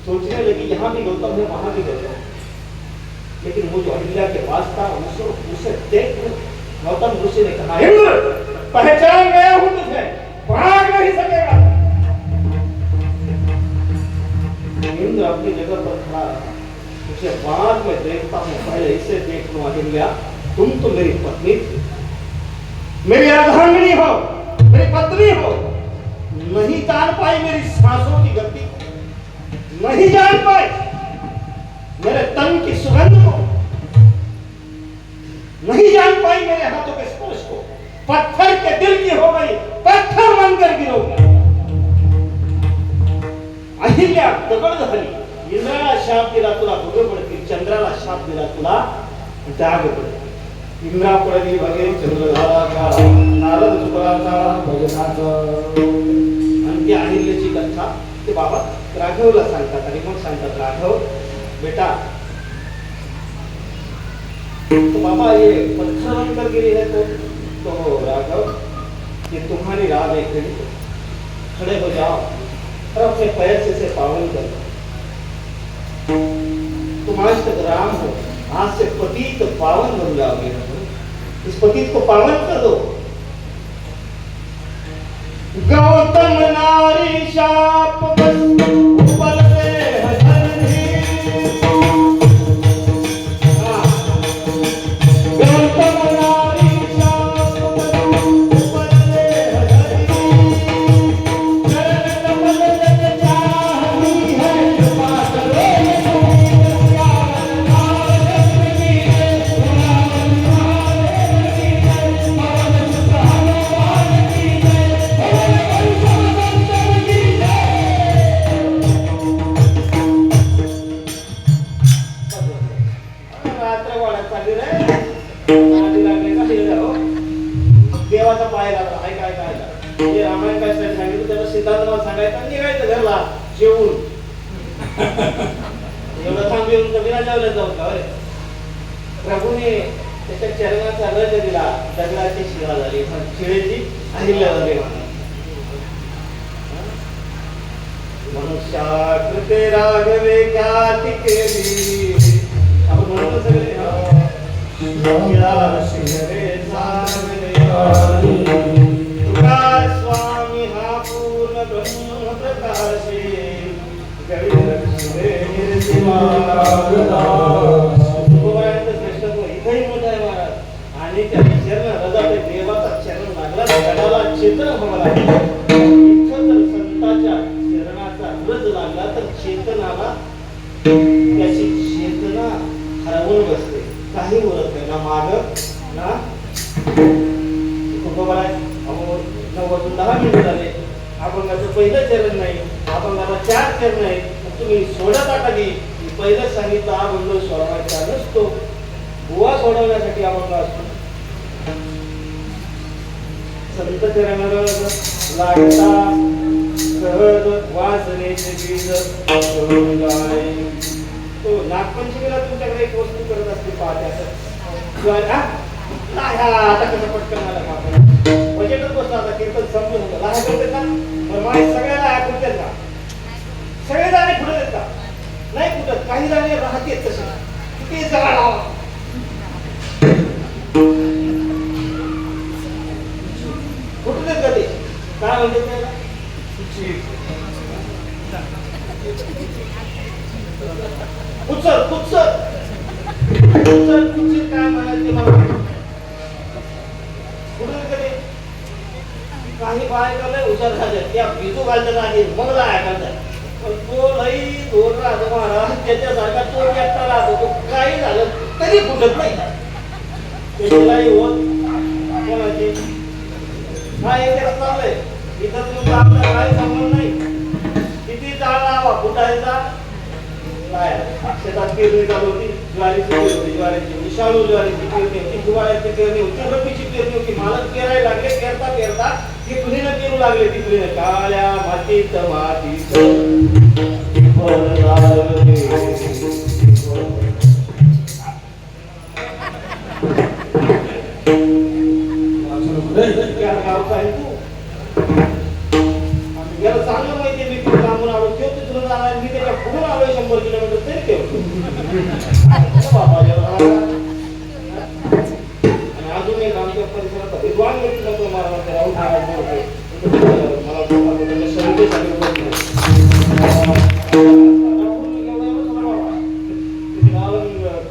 सोचने लगी यहाँ भी गौतम है, वहां भी गौतम, लेकिन वो जो अहिल्या के पास था उसे देख गौतम ऋषि ने कहा, इंद्र पहचान गया हूं तुझे, भाग नहीं सकेगा। इंद्र अपनी जगह पर खड़ा रहा। उसे बाद में देखता हूं, पहले इसे देख लो अहिल्या, तुम तो मेरी पत्नी थी, मेरी अर्धांगिनी हो, मेरी पत्नी हो, नहीं जान पाई मेरी सांसों की गति को, नहीं जान पाई मेरे तन की सुगंध को, नहीं जान पाई मेरे हाथों के स्पर्श को, पत्थर के दिल की हो गई, पत्थर बनकर गिरोगी। अहिल्या दगड झाली। इंद्राला शाप दिला तुला भोग पडतील, चंद्राला शाप दिला तुला जाग पडतील। इंद्रा पडली भगे, चंद्र झाला काळा, नारद चुकलाचा भजनाचं। आणि ती अहिल्याची कथा ते बाबा राघवला सांगतात आणि मग सांगतात, राघव बेटा तो बाबा ये पत्थर बनकर गिरी है तो राघव ये तुम्हारी राह देख रही, खड़े हो जाओ और अपने पैर से इसे पावन कर दो। तुम आज तक राम हो, आज से पतित पावन बन जाओगे। इस पतित को पावन कर दो। गौतम नारी शाप बस उपल से हजरी, गौतम नारी शाप बस उपल से हजरी, चरण कमल जग चाहती है, कृपा करो देवाचा पाय लागला. काय ते रामायण काय सांगितलं त्याला सीतारामाला सांगायचं निघायचं घरला जेवून. एवढं थांब येऊन तर बिना जेवल्या जाऊ का? प्रभूने त्याच्या चरणाचा रज दिला. दगडाची शिला झाली पण शिळेची अहिल्या झाली. मनुष्याकृते राघवे ख्याती केली. आपण म्हणतो सगळे तुका स्वामी हा पूर्ण ब्रह्म प्रकाशे इथंही मोठा आहे महाराज. आणि त्या चरण रजात देवाचा चरण लागला गडाला चेतन व्हावं लागलं. इथं तर संताच्या चरणाचा रज लागला तर चेतनाला त्याची चेतना हरवून बसते. काही बोलत नाही ना माग ना खूप बरं आहे. अहो 9:10 मिनिट झाले. अभंगाचं पहिलं चरण नाही, अभंगाला 4 चरण आहेत. तुम्ही सोडत आता की पहिलं सांगितलं अभंग सोडवायचा नसतो, बुवा सोडवण्यासाठी अभंग असतो. संत चरणाला लागता सहज वासनेचे बीज गाय. तो नागपंचमीला तुमच्याकडे एक वस्तू करत असते पाहत्या. आता कसं पटकन आला का बजेटच बसला. आता कीर्तन संपलं होतं. लहान करतात ना पण माझ्या सगळ्याला ऐकतात का? सगळे जाणे फुटत आहेत का? नाही फुटत. काही जाणे राहते तसे किती जगा लावा. फुटत आहेत का ते? काय म्हणतात त्याला? कुचर काय म्हणायचे मला कुठे कधी काही बायका लय हुशार झाल्या त्या भिजू घालतात आधी मग जाया करतात. पण तो लई दोन राहतो महाराज. त्याच्यासारखा तो एकटा राहतो. तो काही झालं तरी फुटत नाही. त्याची होत कोणाची काय एक चाललंय इथं तुमचा आपला काही संबंध नाही. किती जाळ लावा फुटायचा काय. शेतात पेरणी चालू होती. ज्वारीची पेरणी होती. ज्वारीची विषाणू ज्वारीची पेरणी होती. हिवाळ्याची पेरणी होती. रब्बीची पेरणी होती. मालक पेरायला लागले. पेरता टिपणीनं पेरू लागले. टिपणीनं काळ्या मातीत मातीत गावचा आहे तू. याला चांगलं माहिती आहे. मी खूप लांबून आलो. तो तिथून जाणार. मी त्याच्या पुढून आलोय 100 किलोमीटर तरी ठेवतो. बाबा आणि अजून एक आमच्या परिसरात विद्वान व्यक्तिमत्व महाराज राहुल महाराज बोलते. मला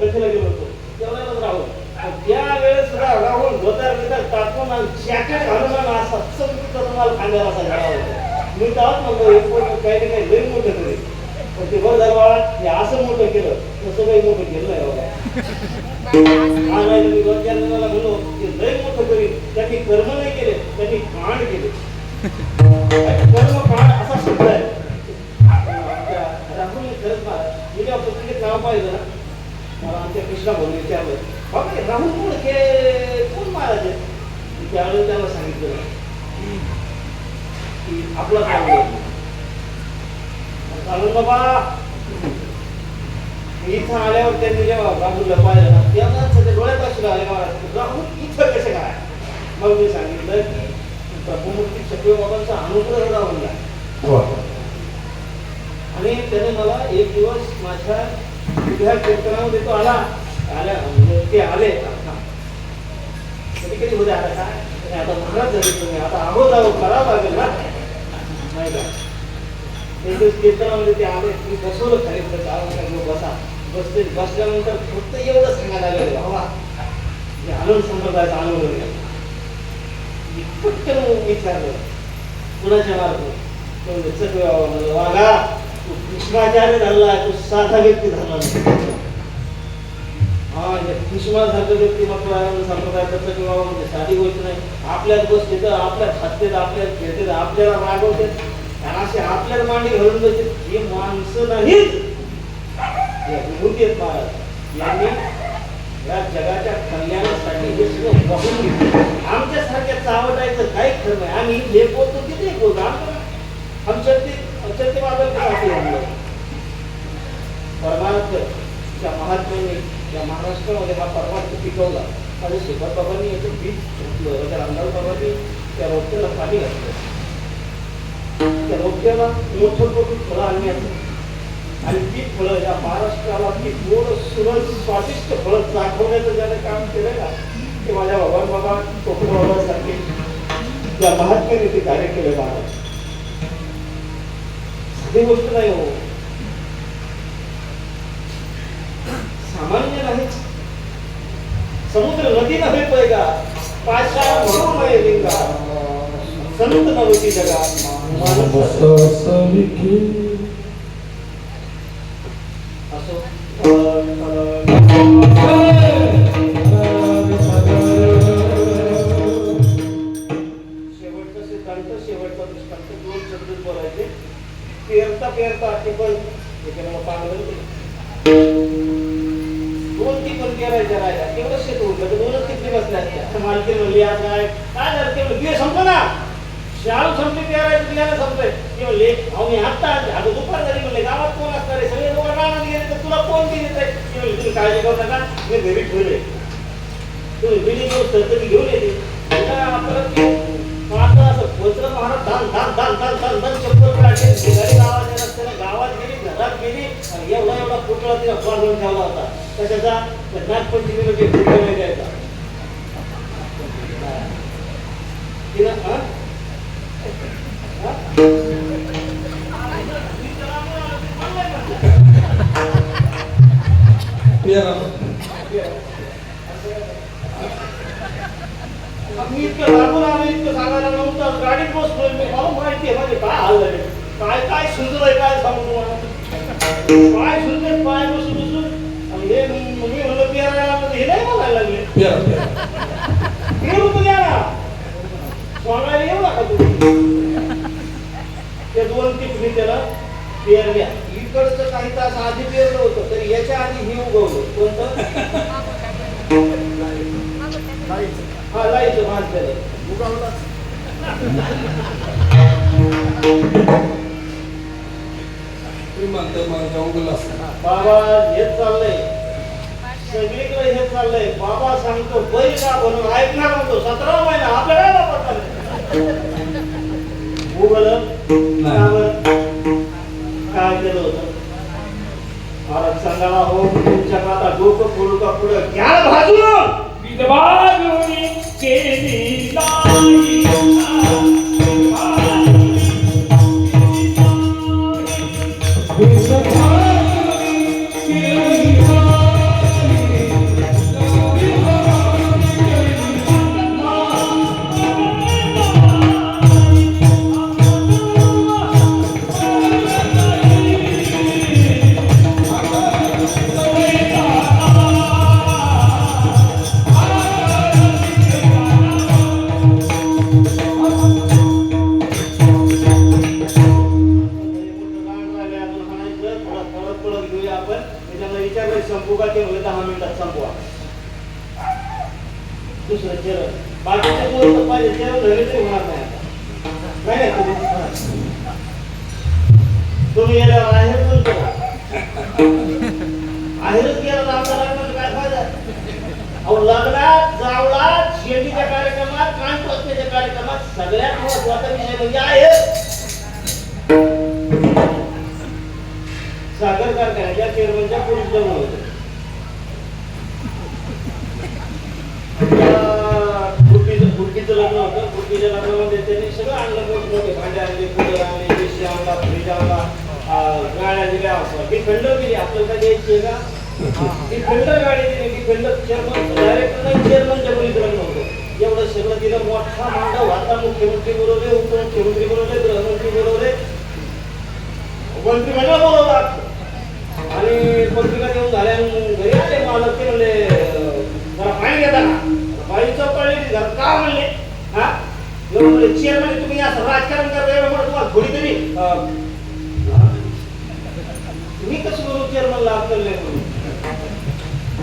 कथेला गेलो होतो तेवढ्यालाच राहुल. त्यावेळेस राहुल धोतर बितर टाकून जॅकेट घालून असा चमकीचा तुम्हाला खांद्याला असा घाला होता. मी तेव्हाच म्हणतो एक काही ना काही लई मोठं तरी पण ते बरं झालं बाळा हे असं मोठं केलं तसं काही मोठं केलं नाही बाबा. हा नाही मी 2-4 जणांना म्हणलो की लई मोठं तरी त्यांनी कर्म नाही केले त्यांनी कांड केले. कर्म कांड असा शब्द आहे. राहुल खरंच मला मी जेव्हा पत्रिकेत नाव पाहिलं ना मला आमच्या कृष्णा भाऊ विचारलं बाबा राहुल कोण महाराज आहे. त्यावेळेस त्याला सांगितलं की आपला चालून बाबा. इथं आल्यावर त्यांनी जेव्हा राहुलला पाहिलं ना तेव्हा सध्या डोळ्यात अशी आले महाराज राहुल इथं कसे काय. मग मी सांगितलं की प्रभूमूर्ती शक्य बाबांचा अनुग्रह राहुलला. आणि त्याने मला एक दिवस माझ्या उभ्या कीर्तनामध्ये तो आल्या ते आले. कधी कधी होते आता काय आता महाराज झाले तुम्ही आता आहो जावं करावं लागेल ना नाही का. एक दिवस कीर्तनामध्ये ते आले. मी बसवलं खाली बसा बसते. बसल्यानंतर फक्त एवढं सांगायला लागलं बाबा आनंद संप्रदायाचा अनुभव घ्या. पटकन विचारलं कुणाच्या मार्ग वागा तू कृष्णाचार्य झाला तू साधा व्यक्ती झाला नाही. हा कृष्णासारखं व्यक्तिमत्व आनंद संप्रदायाचं किंवा म्हणजे साधी गोष्ट नाही. आपल्याच गोष्टी तर आपल्याच हत्तेत आपल्याच खेळते आपल्याला रागवते आणि असे आपल्याला मांडी घालून बसते. हे माणसं नाहीत विभूती आहेत महाराज यांनी या जगाच्या कल्याणासाठी हे सगळं बघून घेतलं. आमच्यासारख्या चावटायचं काही खरं नाही. आम्ही हे बोलतो किती बोलतो आमच्या ते बाबत परमार्थ त्या महात्म्याने या महाराष्ट्रामध्ये हा परमार्थ पिकवला आणि श्रीपाद बाबांनी याचं बीज घातलं. त्या रामदास बाबांनी त्या रोपट्याला पाणी घातलं. त्या रोपट्याला मोठं करून फळं आणण्याचं आणि ती फळं या महाराष्ट्राला ती गोड सुरस स्वादिष्ट फळं दाखवण्याचं ज्याने काम केलं ना ते माझ्या बाबा कोकण बाबांसारखे त्या महात्म्याने ते कार्य केलं. महाराज साधी गोष्ट नाही हो, सामान्य नाहीच. समुद्र नदी नव्हे पैगा पाषाण म्हणून नये लिंगा संत नवती जगात असो शेवटचा सिद्धांत शेवटचा दृष्टांत दोन शब्द बोलायचे. पेरता पेरता टिपल एखाद्याला पांगलं दोन ती पण पेरायच्या राहिल्या तेवढं शेत उठलं तर दोनच किती बसल्या असत्या. मालकी म्हणली आज काय झालं ते म्हणलं बिय संपलं ना शाळू संपली पेरायचं बियाणं संपलंय. ते म्हणले अहो मी आत्ता आता दुपार झाली म्हणले गावात कोण असणार आहे सगळे लोक रानात गेले तर तुला कोण देत आहे. ते म्हणले तुम्ही काळजी करू नका मी घरी ठेवले तुम्ही बिल्डिंग सरकारी घेऊन येते आपलं असं पोचलं महाराज धान धान धान धान धान धान चप्पल काढले शेजारी गावात येणार त्याला गावात गेली घरात गेली आणि एवढा एवढा पुतळा तिला बांधून ठेवला होता. कशाचा नागपंचमीला जे पुतळे द्यायचा तिला मी इतकं लागून आम्ही इतकं सांगायला नव्हतं गाडीत बसलोय मी मला माहिती आहे म्हणजे काय हाल झाले काय काय सुंदर आहे काय सांगू तुम्हाला काय सुंदर पाय बसून बसून आणि हे मी म्हणलं पेरायला हे नाही म्हणायला लागले पेरू द्या ना सांगायला येऊ नका तुम्ही. त्या दोन टिपणी त्याला पेरल्या. इकडचं काही तास आधी पेरलं होतं तर याच्या आधी हे उगवलं कोणतं हा लाईचं माणसाला उगवला. बाबा हेच चाललंय सगळीकडे हेच चाललंय. बाबा सांगतो बैल का म्हणून ऐकणार नव्हतो 17 महिना आपल्या काय बाबा उगवलं काय केलं होतं महाराज सांगायला हो तुमच्या आता डोकं फोडू का पुढं घ्या भाजून विधवागुणी केली नाही दुसरं जेवण बाकीचे दोन पाहिजे जेवण झाले तरी होणार नाही. तुम्ही याला बाहेर बोलतो बाहेरच गेला तर आपल्या लग्नाचा काय फायदा. अहो लग्नात जावळात शेतीच्या कार्यक्रमात कानपत्नीच्या कार्यक्रमात सगळ्यात महत्वाचा विषय म्हणजे आहे साखर कारखान्याच्या चेअरमनच्या पुरुष लग्न होतं. फुडकीचं लग्न होतं. फुडकीच्या लग्नामध्ये त्यांनी सगळं आणलं मोठे भांडे आणले कूलर आणले एसी आणला फ्रीज आणला गाड्या दिल्या. डिफेंडर दिली आपल्याला काय द्यायची आहे का डिफेंडर गाडी दिली. डिफेंडर चेअरमन डायरेक्टर नाही चेअरमनच्या मुलीचं लग्न होतं. एवढं सगळं दिलं मोठा मांडव आता मुख्यमंत्री बोलवले उपमुख्यमंत्री बोलवले गृहमंत्री बोलवले मंत्रिमंडळ बोलवलं आणि पत्रिका देऊन झाल्या घरी आले मालक ते म्हणले जरा पाणी घेता ना बाई चपळली घर का म्हणले हा एवढं म्हणले चेअरमन तुम्ही असं राजकारण करता एवढं म्हणून तुम्हाला थोडी तरी तुम्ही कसं बोलू चेअरमनला आपल्याला म्हणून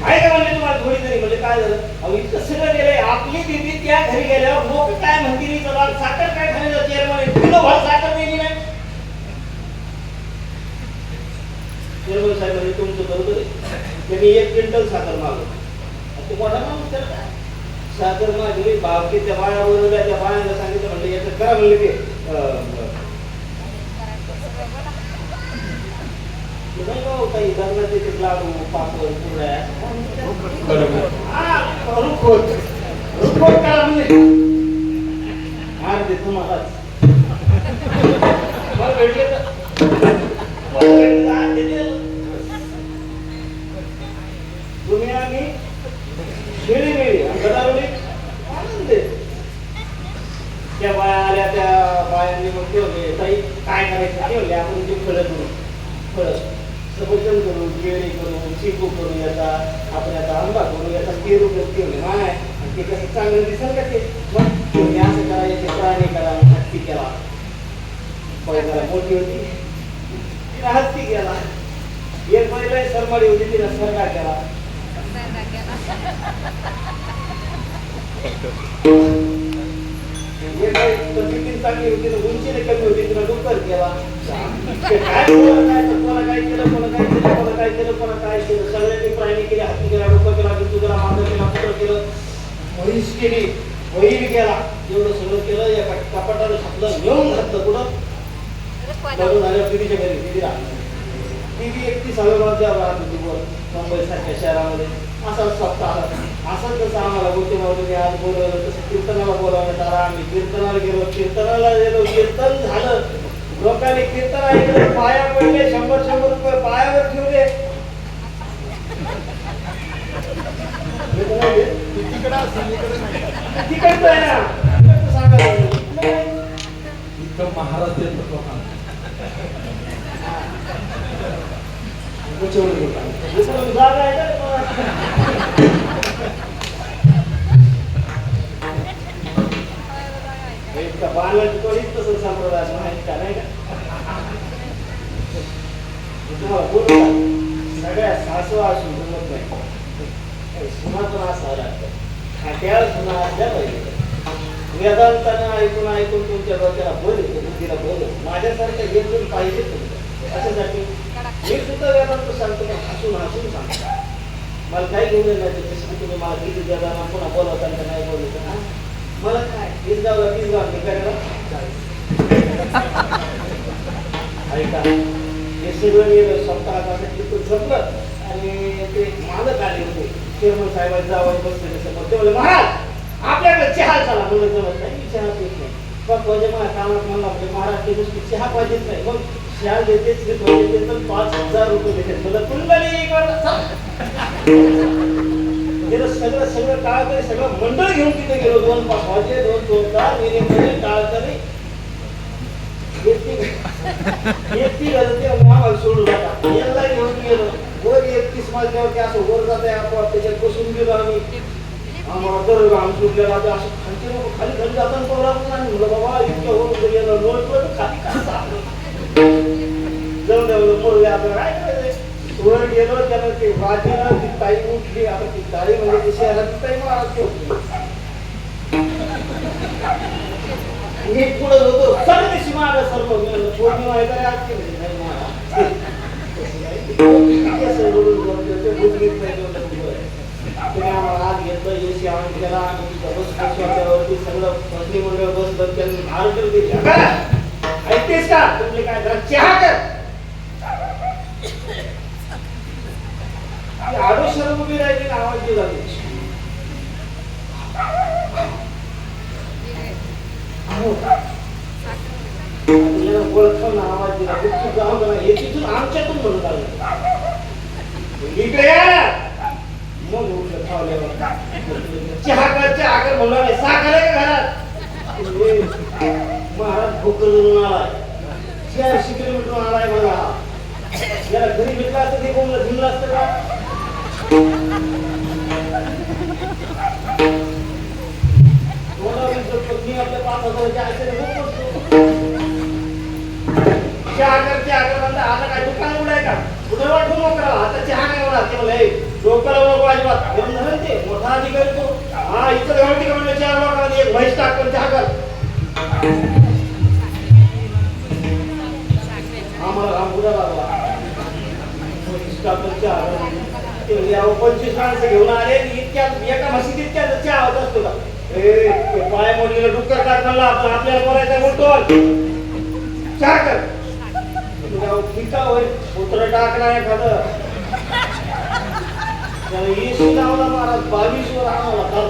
आहे का म्हणले तुम्हाला थोडी तरी म्हणजे काय झालं अहो इतकं सगळं गेलंय आपली दिदी त्या घरी गेल्यावर लोक काय म्हणतील चला साखर काय खाण्याचा चेअरमन किलोभर साखर नेली नाही. चेअरमन साहेब म्हणजे तुमचं बरोबर आहे, त्यांनी 1 क्विंटल साखर मागवली. तू मोठा माणूस त्याला काय साखर मागली, बाकी त्या बाया बोलवल्या, त्या बायांना सांगितलं म्हणलं याचं करा म्हणलं की नाही हो काही लग्नाचे ते लाडू पापड पुऱ्या रुखवत करा म्हणजे मार दे तुम्हालाच मला भेटले तर तुम्ही आम्ही मिळी मिळी गदारोळी आनंद आहे. त्या बाया आल्या, त्या बायांनी मग ठेवले ताई काय करायचं ठेवले आपण ते फळं करू फळं सफरचंद करू, केळी करू, चिकू करू, याचा आपण आता आंबा करू, याचा पेरू ठेवले माय आणि ते कसं चांगलं दिसेल का ते मग तुम्ही असं करा, याचे प्राणी करा, हत्ती केला पहिला मोठी होती तिला हत्ती केला, एक महिला सरमाडी होती तिला सरकार केला, चांगली होती तर उंचीने कमी होती तिला डुक्कर केला. काय कोणा काय केलं, कोणा काय केलं, कोणा काय केलं, कोणा काय केलं, सगळ्यांनी प्राणी केले, हत्ती केला, डुक्कर केला, बिंदू केला, मांजर केला, कुत्र केलं, म्हैस केली, बैल केला, एवढं सगळं केलं. या कपाटाला छापलं, घेऊन घातलं कुठं लग्न झाल्या पिढीच्या घरी, पिढी राहणार ती 31व्या मजल्यावर राहत होती वर मुंबईसारख्या शहरामध्ये. असा सप्ताह असं तसं आम्हाला गोष्टी मावली आज बोलवलं, तसं कीर्तनाला बोलावण्यात आला. आम्ही कीर्तनाला गेलो, कीर्तनाला गेलो, कीर्तन झालं, लोकांनी कीर्तन ऐकलं, पाया पडले, 100-100 रुपये पायावर ठेवले. तिकडचं आहे ना, सांगा इतकं महाराज जागा आहे का बालाची कोणीच तसं संप्रदाय माहित का नाही का तुम्हाला बोलू सगळ्या सासू असून जमत नाही, सुना पण असावं लागतं, खाट्या सुना असल्या पाहिजे. वेदांताना ऐकून ऐकून तुमच्या डोक्याला बोल येतो, बुद्धीला बोल येतो. माझ्यासारखं एक जण पाहिजे तुमचं अशासाठी मी सुद्धा वेदांत सांगतो, हसून हसून सांगतो. मला काही घेऊन नाही जसं की तुम्ही मला किती जगाना पुन्हा बोलवताना नाही बोलवतं ना, मला काय तीसगावला मी काय ऐका हे सगळं सप्ताहासाठी जमलं आणि ते मालक आले होते, चेअरमन साहेबांनी जावं बसले समोर, ते बोलले महाराज आपल्याकडे चहा झाला, म्हणून जमत नाही, मी चहा पित नाही. मग म्हणजे मला कामात म्हणला म्हणजे महाराज ते गोष्टी चहा पाहिजेच नाही, मग चहा देतेच तर 5,000 रुपये देते, मला कुंडली गेलं सगळं सगळं टाळकरी सगळं मंडळ घेऊन तिथे गेलो. 2 वाजे 2 चोरदार मिरिंग टाळकरी एकटी घालते आम्हाला सोडून जाता, याला घेऊन गेलो वर 31 मजल्यावरती असं वर जाते आपोआप त्याच्यात बसून गेलो आम्ही. आम्हाला तर आम सुटलेला असं खालचे लोक खाली खाली जाताना पडला आणि म्हणलं बाबा इतक्या वर गेलं नोट खाली जाऊन द्यावलं पडले आता काय करायचं. वर गेलो त्याला ते वाजेला ती ताई उठली, आता ती ताई म्हणजे ती शहराची ताई महाराज होती. मी पुढे होतो सर्व दिवशी महाराज सर्व पौर्णिमा आहे का आज केली नाही महाराज तुम्ही आम्हाला आज घेतलं एसी ऑन केला आणि बसवरती सगळं मंत्री मंडळ बस त्यांनी महाराज दिली. ऐकतेस का तुमले काय जरा चहा कर. आडोशर उभी राहिली आवाज दिला ओळख आवाज दिला तिथून आमच्यातून म्हणत आलं इकडे मग उठलं खावल्यावर चहा कर म्हणून साखर आहे का घरात. महाराज भोकर आलाय 400 किलोमीटर आलाय मला, याला घरी भेटला असतं ते कोणला भिनलं असतं का. पत्नी आपल्या 5,000च्या आशेने चहा करते आता काय दुकान उडाय का कुठे वाटून मोकळा आता चहा नाही होणार. ते मला डोक्याला नको अजिबात ते मोठा अधिकारी तो हा इतर गावठी का म्हणलं चार लोकांनी एक म्हैस टाक पण चहा कर. आम्हाला रामपुरा लागला. म्हैस टाक पण चहा. ते 25 माणसं घेऊन आले इतक्या एका म्हशीत इतक्या चहा होत असतो का? ए पाय मोडलेलं डुक्कर टाक म्हणला आपण आपल्याला बोलायचं बोलतो. चहा कर. पिका होय पुत्र टाकणार एखादं. येशी लावला महाराज 22 वर आणावला तर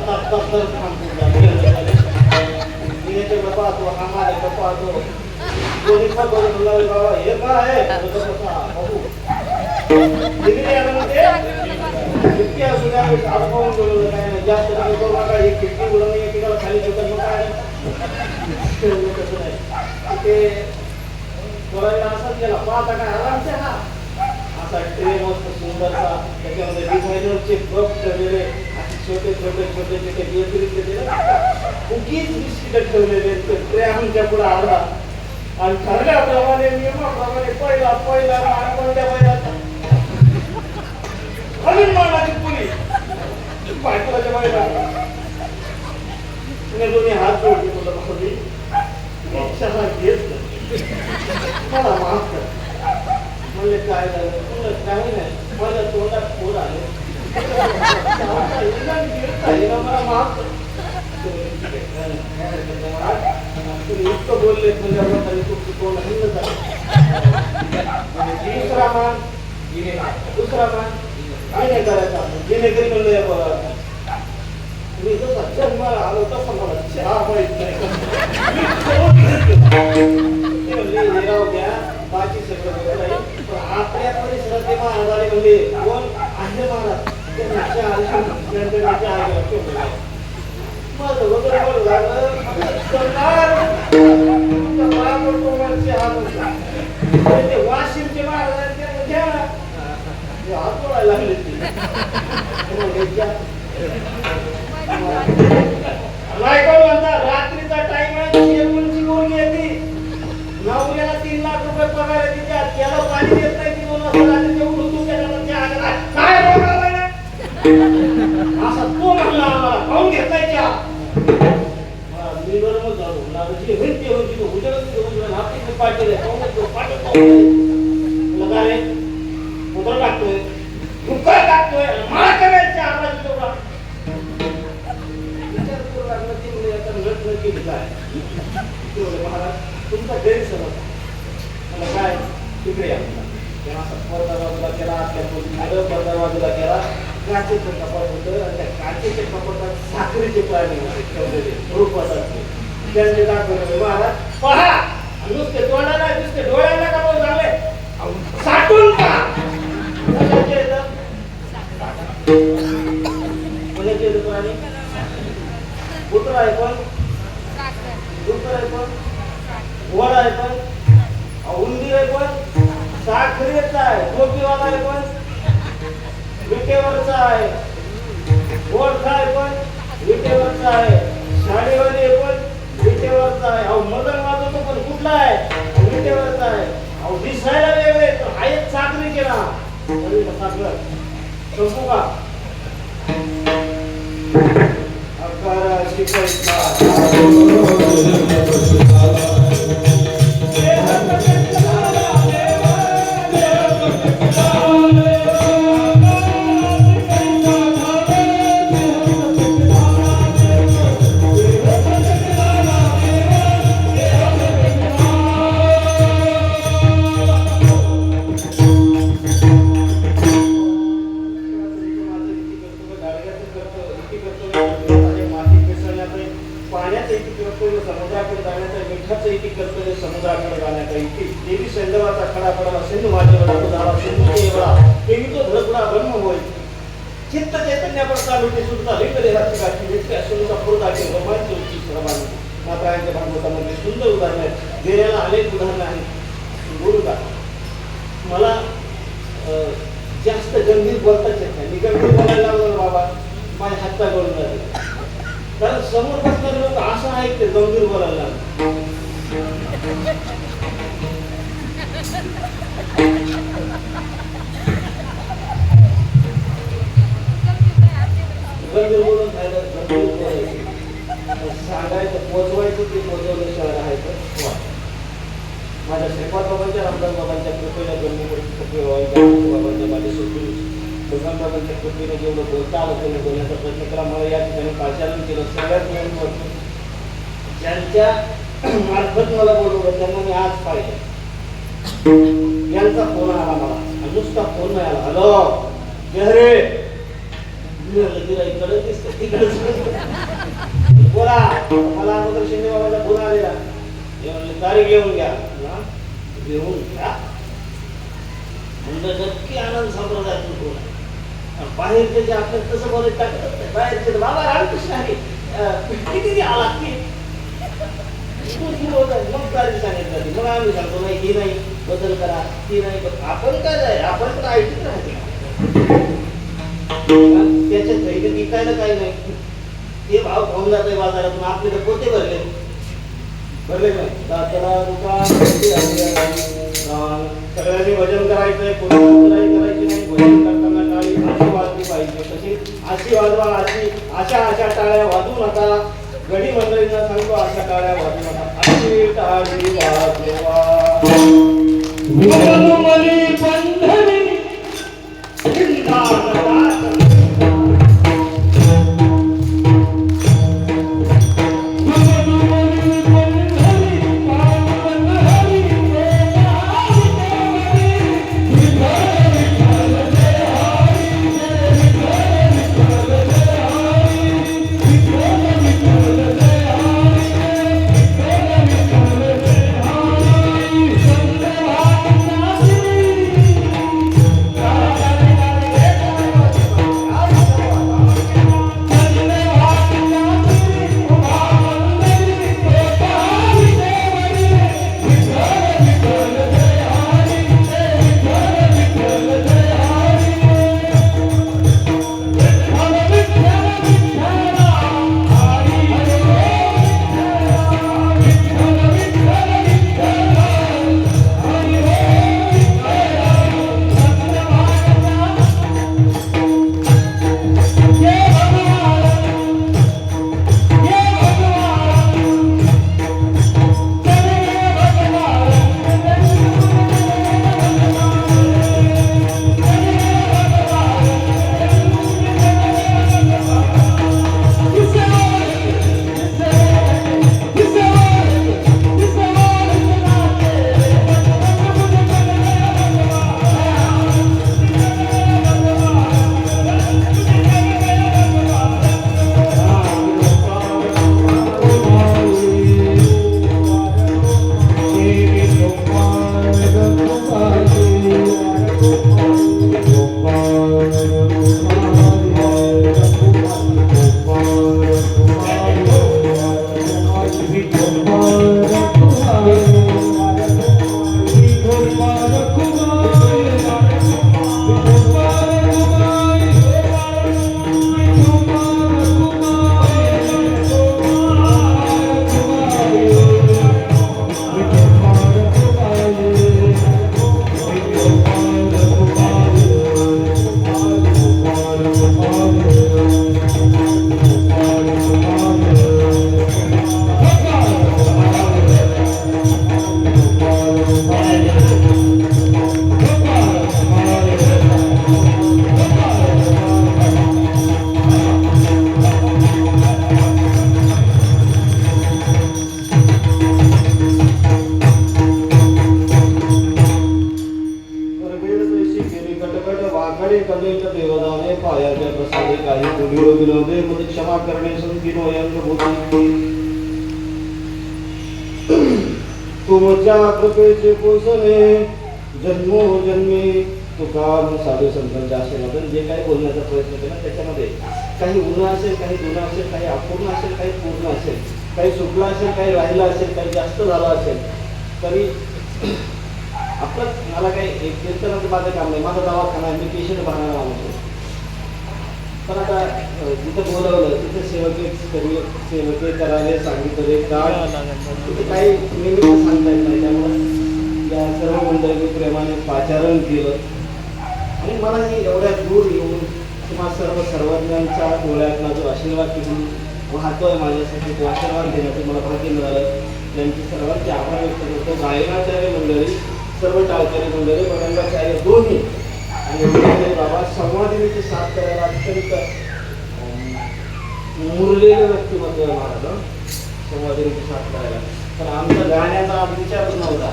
पाहतो हा माझ्या पाहतो कोणी पण बाबा हे काय आहे जास्त खिडकी उडवणे एकेकाला खाली ठेवतात काय ते बोलायला असाच गेला पाहता काय आरामचे हा असा ट्रे मस्त सुंदरसा त्याच्यामध्ये डिझायनरचे कप ठेवलेले छोटे छोटे छोटे छोटे व्यतिरिक्त कुकीज बिस्किट ठेवलेले ट्रे आमच्या पुढे आला आणि ठरल्याप्रमाणे नियमाप्रमाणे पहिला पहिला कोणत्या पहिला अजून मानाची पुली बायकोच्या बायला दोन्ही हात जोडले मुलं चहा घेत मला माफ कर म्हणले काय झालं म्हणलं काही नाही माझ्या तोंडात पोर आले मला माफ कर तुम्ही इतकं बोलले म्हणजे तुमची तोंड हल्ल झालं दुसरा मान काय नाही करायचा जेणेकरी म्हणलं मी जसा जन्माला आलो तसा मला चहा माहित नाही आपल्या परिसरात ते महाराज आले म्हणजे कोण आहे महाराज माझं वगैरे बोल झालं वाशिमचे महाराज हात बोलायला लागले रात्रीचा टाइम आहे शेवटची मुलगी येते नवऱ्याला 3 लाख रुपये पगार आहे तिच्या त्याला पाणी देत नाही ती 2 वाजता रात्री तेवढं तुमच्या काय रोग असा तो म्हणला आम्हाला पाहून घेतलाय चहा मी बरोबर झालो लागली होती होती उजळत आपली पाटील तुला काय उतर टाकतोय डुक्कर टाकतोय मला करायचं आवाज तेवढा विचार करू लागला ती म्हणजे आता लढ न केली काय महाराज तुमचा गैरसमज मला काय तिकडे या असा पडदा बाजूला केला आपल्या पडदा बाजूला केला काचेचं कपाट होतं आणि त्या काचेच्या कपाटात साखरेचे प्राणी होते ठेवलेले रूपात त्यांनी दाखवले महाराज पहा नुसते तोंडाला नुसते डोळ्याला का बोल झाले साठून पहा कोणाचे येतं प्राणी कुत्रा आहे पण डुक्कर आहे पण घोडा आहे पण उंदीर आहे पण साखरेचा आहे टोपीवाला आहे पण विटेवरचा आहे गोड आहे पण विटेवरचा आहे शाळेवाले पण विटेवरचा आहे अहो मदन वाजवतो पण कुठला आहे विटेवरचा आहे अहो दिसायला वेगळे तर आहेत साखरी केला साखर संपू का समुद्राकडे जाण्याचा मिठाचं इति कर्तव्य समुद्राकडे जाण्याचा इति देवी सैंदवाचा खडा पडला सिंधू माझे झाला सिंधू केवळा देवी तो धडपडा ब्रह्म होय चित्त चैतन्यावर चालू ते सुद्धा लिंगले राष्ट्रकाची व्यक्ती असूनचा पुरताचे रोमांच होती सर्वांनी मातांच्या भागवतामध्ये सुंदर उदाहरण आहे देण्याला अनेक उदाहरण आहेत बोलू का मला जास्त गंभीर बोलताच येत नाही मी गंभीर बोलायला लागलो बाबा माझ्या हातचा गळून जाते कारण समोर बसणारे लोक असं आहेत ते गंभीर बोलायला गंभीर बोलून फायदा गंभीर ते पोहोचवलं शहर आहे तर माझ्या श्रीपाद बाबांच्या रामदास बाबांच्या कृपेने बाबांच्या माझे सुखी भगवान बाबांच्या कृपेने जेवढं बोलता आलं त्यांनी बोलण्याचा प्रयत्न करा. मला या ठिकाणी पाचारण केलं. सगळ्यात महत्त्वाचं ज्यांच्या मार्फत मला बोलवलं त्यांना मी आज पाहिजे. यांचा फोन आला मला, नुसता फोन नाही आला. हॅलो रे इकडे दिसत तिकडे बोला. मला अगोदर शिंदे बाबाचा फोन आलेला. ते म्हणले तारीख घेऊन घ्या. घेऊन घ्या म्हणजे नक्की आनंद संप्रदायातून फोन आहे. बाहेरचे जे आपल्याला तसं बोलायचं टाकत नाही. बाहेरचे बाबा रामकृष्ण आहे किती आला की मग तारीख सांगितलं. मग आम्ही सांगतो नाही ही नाही बदल करा ती नाही. आपण काय जाय आपण तर ऐकत राहते त्याच्यात काही विकायला काही नाही. ते भाव खाऊन जात आहे बाजारातून. आपले तर पोते भरले नाही. सगळ्यांनी भजन करायचंय. कोणी करायची नाही. भजन करताना टाळी अशी वाजली पाहिजे. तशी अशी वाजवा. अशा टाळ्या वाजवू नका. गडी मंडळींना सांगतो अशा टाळ्या वाजवू नका. अशी टाळी वाजवा. क्षमा करणे संकीनो यंग होती तुमच्या कृपेचे पोषणे जन्मोजन्मी तुका साधू संतांच्या आशीर्वादाने जे काही बोलण्याचा प्रयत्न केला त्याच्यामध्ये काही उन्हा असेल, काही दुना असेल, काही अपूर्ण असेल, काही पूर्ण असेल, काही सुटला असेल, काही राहिला असेल, काही जास्त झाला असेल तरी आपलं मला काही एक कीर्तनाचं माझं काम नाही. माझा दवाखाना आहे, मी पेशंट पाहणारा माणूस आहे. पण आता जिथं बोलवलं तिथे सेवके करायला सांगितलं एक काळ तिथे काही निमित्त सांगता येत नाही. त्यामुळे या सर्व मंडळींनी प्रेमाने पाचारण केलं आणि मलाही एवढ्या दूर येऊन किंवा सर्वज्ञांच्या डोळ्यातला जो आशीर्वाद घेऊन वाहतोय माझ्यासाठी तो आशीर्वाद देण्याचं मला भाग्य मिळालं. त्यांची सर्वांचे आभार व्यक्त करतो. गायनाचार्य मंडळी, सर्व टाळकरी मंडळी, पतंगाचार्य दोन्ही आणि बाबा संवादिनीची साथ करायला अत्यंत मुरलेलं व्यक्तिमत्व आहे महाराज. संवादिनीची साथ करायला पण आमचा गाण्याचा आज विचारच नव्हता.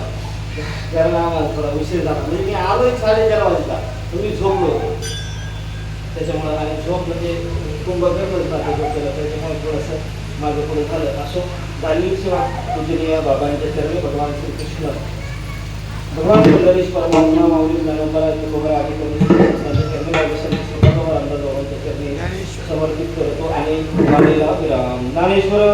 त्याला थोडा विषय झाला म्हणजे मी आलोय 4:30 वाजता तुम्ही झोपलो होतो त्याच्यामुळे आणि झोप म्हणजे कुंभकर म्हणतात झोप केलं त्याच्यामुळे थोडंसं माझं पुढे झालं. असो झाली सेवा पूजनीय बाबांच्या चरणी भगवान श्रीकृष्ण भगवान सुंदरेश परमात्मा माऊली ज्ञानोबराचे गोबरा आदी चरणी समर्पित करतो आणि वाणीला विराम. ज्ञानेश्वर